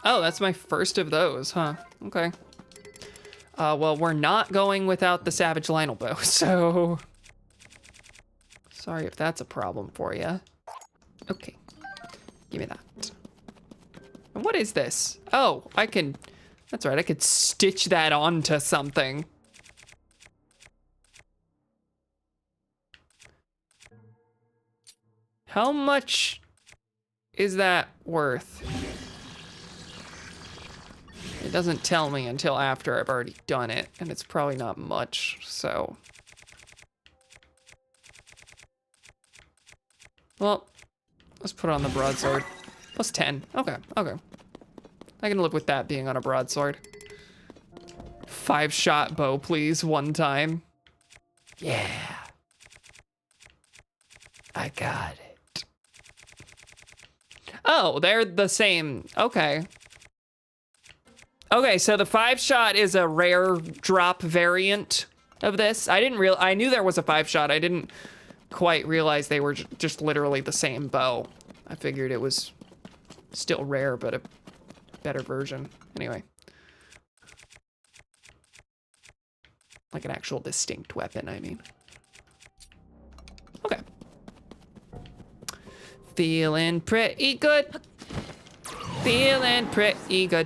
Oh, that's my first of those, huh? Okay. Well, we're not going without the Savage Lionel bow, so... Sorry if that's a problem for you. Okay, give me that. And what is this? Oh, I can... That's right, I could stitch that onto something. How much is that worth? It doesn't tell me until after I've already done it, and it's probably not much, so. Well, let's put it on the broadsword. Plus 10, okay, okay. I can live with that being on a broadsword. 5-shot bow, please, one time. Yeah. I got it. Oh, they're the same, okay. Okay, so the 5-shot is a rare drop variant of this. I knew there was a 5-shot. I didn't quite realize they were just literally the same bow. I figured it was still rare, but a better version. Anyway. Like an actual distinct weapon, I mean. Okay. Feeling pretty good. Feeling pretty good.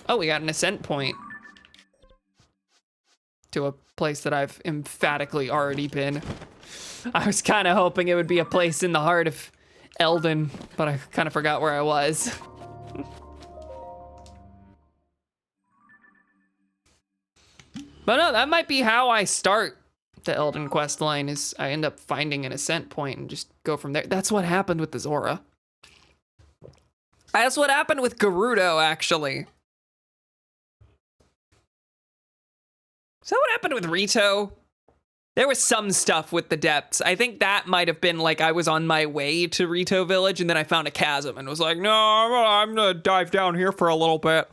Oh, we got an ascent point to a place that I've emphatically already been. I was kind of hoping it would be a place in the heart of Elden, but I kind of forgot where I was. But no, that might be how I start the Elden quest line, is I end up finding an ascent point and just go from there. That's what happened with the Zora. That's what happened with Gerudo, actually. Is that what happened with Rito? There was some stuff with the depths. I think that might have been like I was on my way to Rito Village and then I found a chasm and was like, no, I'm gonna dive down here for a little bit.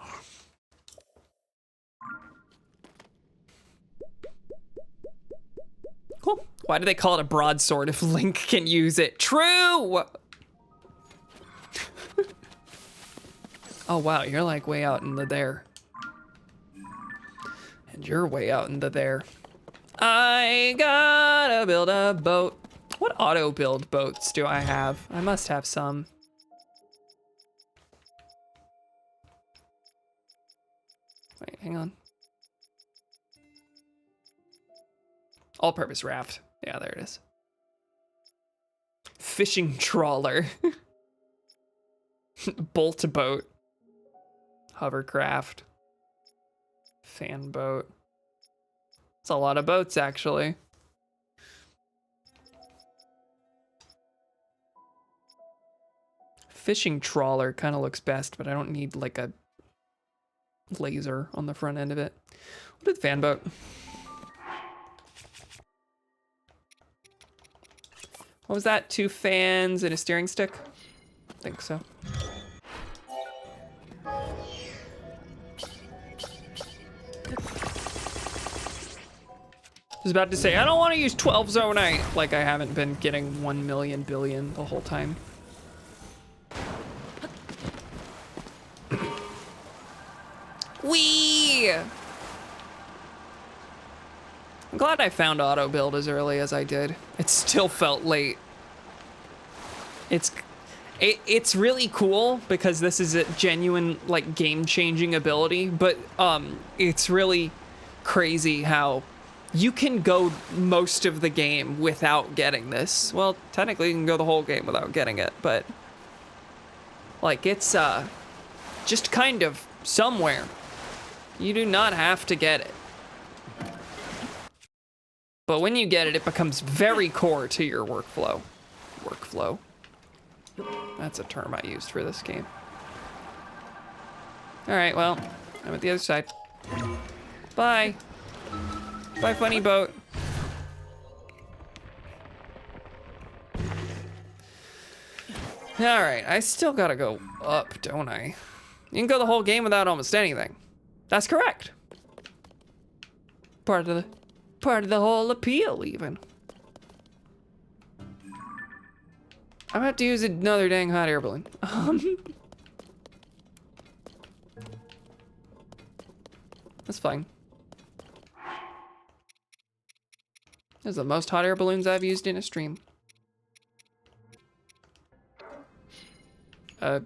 Cool. Why do they call it a broadsword if Link can use it? True! Oh wow, you're like way out in the there. And you're way out in the there. I gotta build a boat. What auto build boats do I have? I must have some. Wait, hang on. All-purpose raft. Yeah, there it is. Fishing trawler. Bolt boat. Hovercraft. Fan boat. It's a lot of boats, actually. Fishing trawler kind of looks best, but I don't need like a laser on the front end of it. What is fan boat? What was that? 2 fans and a steering stick? I think so. I was about to say, I don't want to use 12 Zonite, like I haven't been getting 1 million billion the whole time. Whee! I'm glad I found auto build as early as I did. It still felt late. It's really cool because this is a genuine like game-changing ability, but it's really crazy how You can go most of the game without getting this. Well, technically you can go the whole game without getting it, but like it's just kind of somewhere. You do not have to get it. But when you get it, it becomes very core to your workflow. Workflow. That's a term I used for this game. All right, well, I'm at the other side. Bye. Bye, funny boat. All right, I still gotta go up, don't I? You can go the whole game without almost anything. That's correct. Part of the whole appeal, even. I'm gonna have to use another dang hot air balloon. That's fine. Those are the most hot air balloons I've used in a stream. Ah!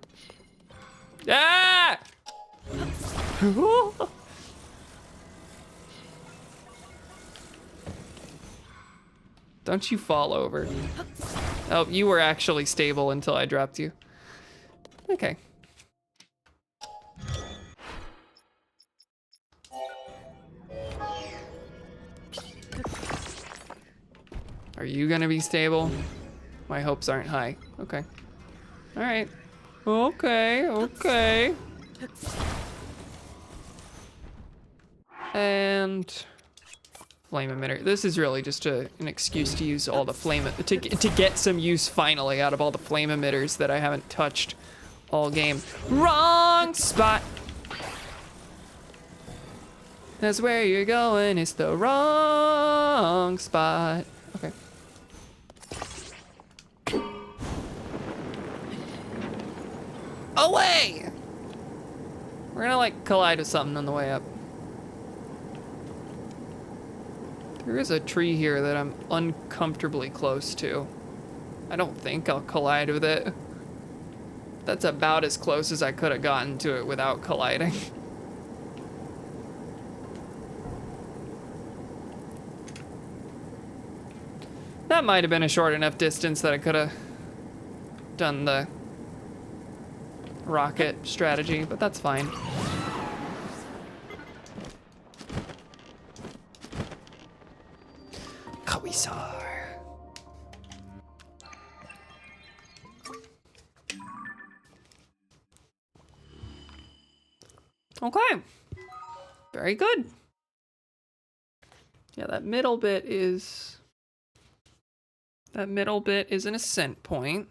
Don't you fall over. Oh, you were actually stable until I dropped you. Okay. Are you gonna be stable? My hopes aren't high. Okay. All right. Okay, okay. And flame emitter. This is really just an excuse to use all the flame to get some use finally out of all the flame emitters that I haven't touched all game. Wrong spot. That's where you're going. It's the wrong spot. Okay. Away! We're gonna like collide with something on the way up. There is a tree here that I'm uncomfortably close to. I don't think I'll collide with it. That's about as close as I could have gotten to it without colliding. That might have been a short enough distance that I could have done the rocket strategy, but that's fine. Kawisar. Okay. Very good. Yeah, that middle bit is an ascent point.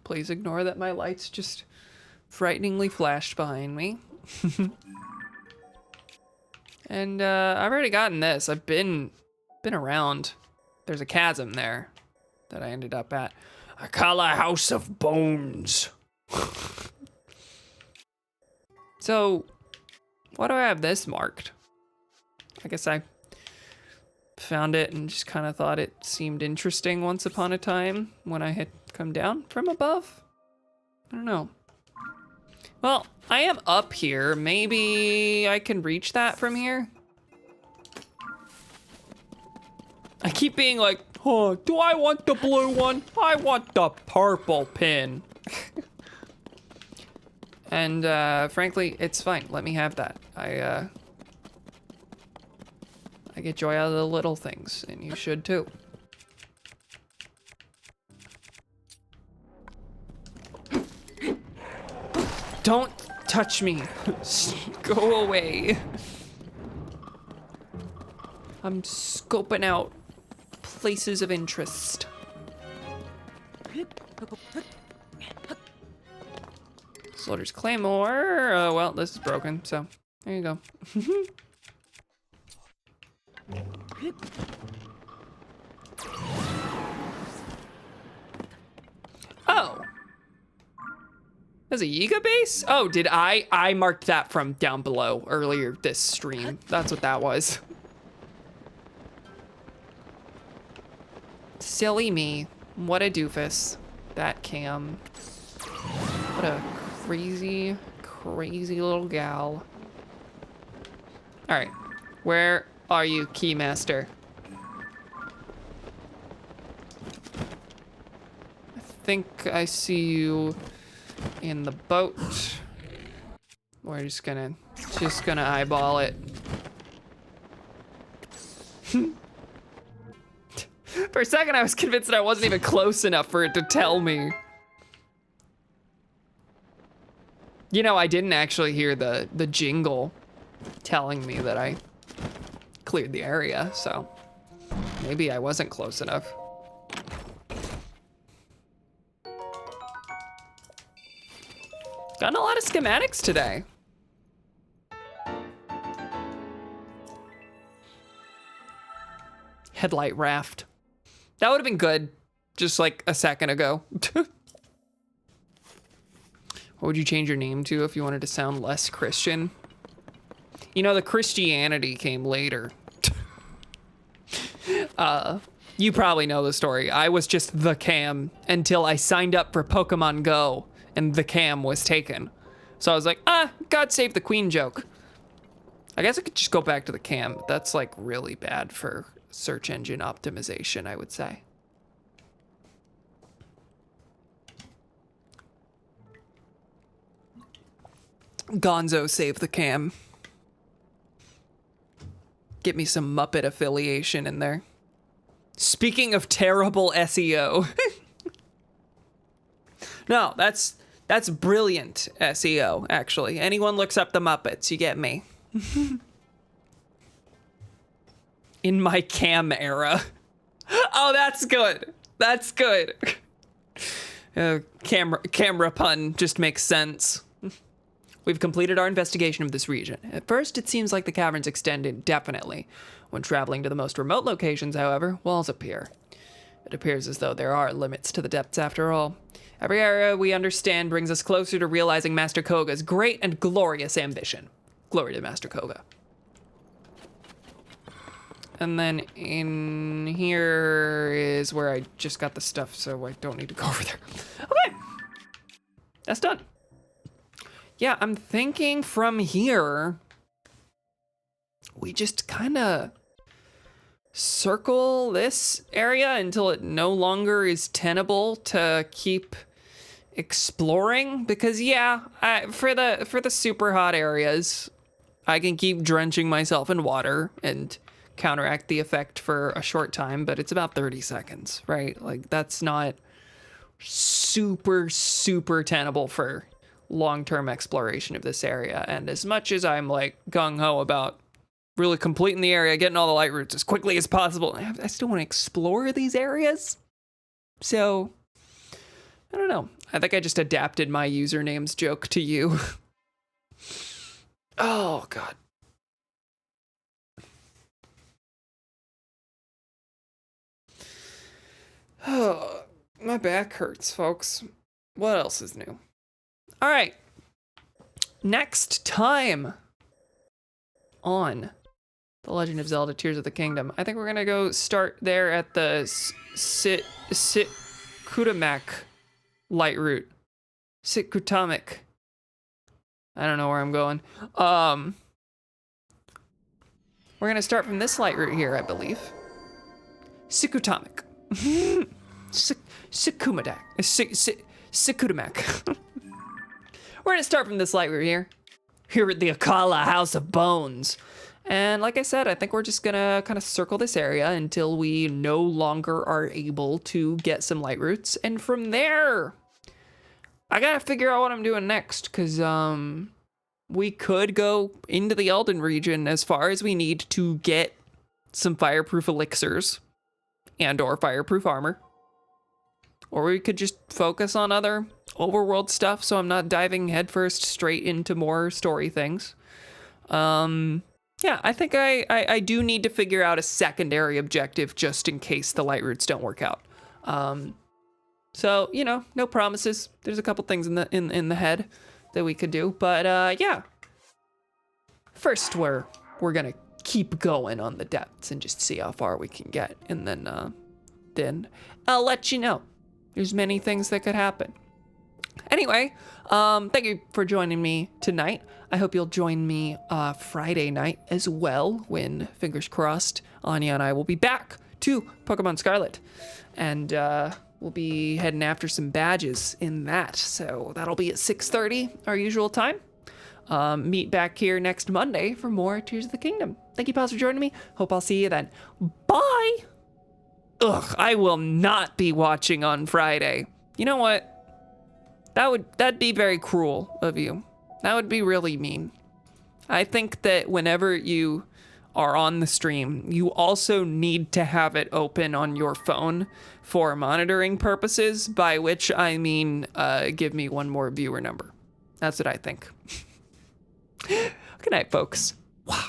Please ignore that my lights just frighteningly flashed behind me. And I've already gotten this. I've been around. There's a chasm there that I ended up at. I call a house of bones. So, why do I have this marked? I guess I found it and just kind of thought it seemed interesting once upon a time when I had come down from above. I don't know. Well, I am up here. Maybe I can reach that from here? I keep being like, oh, do I want the blue one? I want the purple pin. And frankly, it's fine. Let me have that. I get joy out of the little things, and you should too. Don't touch me. Go away. I'm scoping out places of interest. Soldier's Claymore. Well, this is broken, so there you go. Oh. There's a Yiga base? Oh, did I marked that from down below earlier this stream. That's what that was. Silly me. What a doofus. That Cam. What a crazy, crazy little gal. All right, where are you, Keymaster? I think I see you in the boat. We're just gonna eyeball it. For a second, I was convinced that I wasn't even close enough for it to tell me. You know, I didn't actually hear the jingle telling me that I cleared the area, so maybe I wasn't close enough. Gotten a lot of schematics today. Headlight raft. That would have been good just like a second ago. What would you change your name to if you wanted to sound less Christian? You know, the Christianity came later. You probably know the story. I was just the Cam until I signed up for Pokemon Go and the Cam was taken. So I was like, God save the Queen joke. I guess I could just go back to the Cam. But that's like really bad for search engine optimization, I would say. Gonzo save the Cam. Get me some Muppet affiliation in there. Speaking of terrible SEO. No, that's brilliant SEO, actually. Anyone looks up the Muppets, you get me. In my Cam era. Oh, that's good. That's good. Camera pun just makes sense. We've completed our investigation of this region. At first, it seems like the caverns extend indefinitely. When traveling to the most remote locations, however, walls appear. It appears as though there are limits to the depths after all. Every area we understand brings us closer to realizing Master Koga's great and glorious ambition. Glory to Master Koga. And then in here is where I just got the stuff, so I don't need to go over there. Okay, that's done. Yeah, I'm thinking from here, we just kind of circle this area until it no longer is tenable to keep exploring. Because yeah, for the super hot areas, I can keep drenching myself in water and counteract the effect for a short time, but it's about 30 seconds, right? Like that's not super tenable for long-term exploration of this area. And as much as I'm like gung-ho about really completing the area, getting all the light routes as quickly as possible, I still want to explore these areas. So I don't know. I think I just adapted my usernames joke to you. Oh God. Oh, my back hurts, folks. What else is new? All right. Next time on The Legend of Zelda Tears of the Kingdom, I think we're going to go start there at the Kutamak light route. Kutamic. I don't know where I'm going. We're going to start from this light route here, I believe. Sikutamic. Sikumadak. Sikutamak. We're gonna start from this light route here at the Akala House of Bones. And like I said, I think we're just gonna kind of circle this area until we no longer are able to get some light routes. And from there, I gotta figure out what I'm doing next, because we could go into the Elden region as far as we need to get some fireproof elixirs and or fireproof armor. Or we could just focus on other overworld stuff so I'm not diving headfirst straight into more story things. Yeah, I think I do need to figure out a secondary objective just in case the light routes don't work out. So, you know, no promises. There's a couple things in the head that we could do, but yeah. First, we're gonna keep going on the depths and just see how far we can get, and then I'll let you know. There's many things that could happen. Anyway, thank you for joining me tonight. I hope you'll join me Friday night as well when, fingers crossed, Anya and I will be back to Pokemon Scarlet. And we'll be heading after some badges in that. So that'll be at 6:30, our usual time. Meet back here next Monday for more Tears of the Kingdom. Thank you, pals, for joining me. Hope I'll see you then. Bye! Ugh, I will not be watching on Friday. You know what? That'd be very cruel of you. That would be really mean. I think that whenever you are on the stream, you also need to have it open on your phone for monitoring purposes, by which I mean give me one more viewer number. That's what I think. Good night, folks. Wow.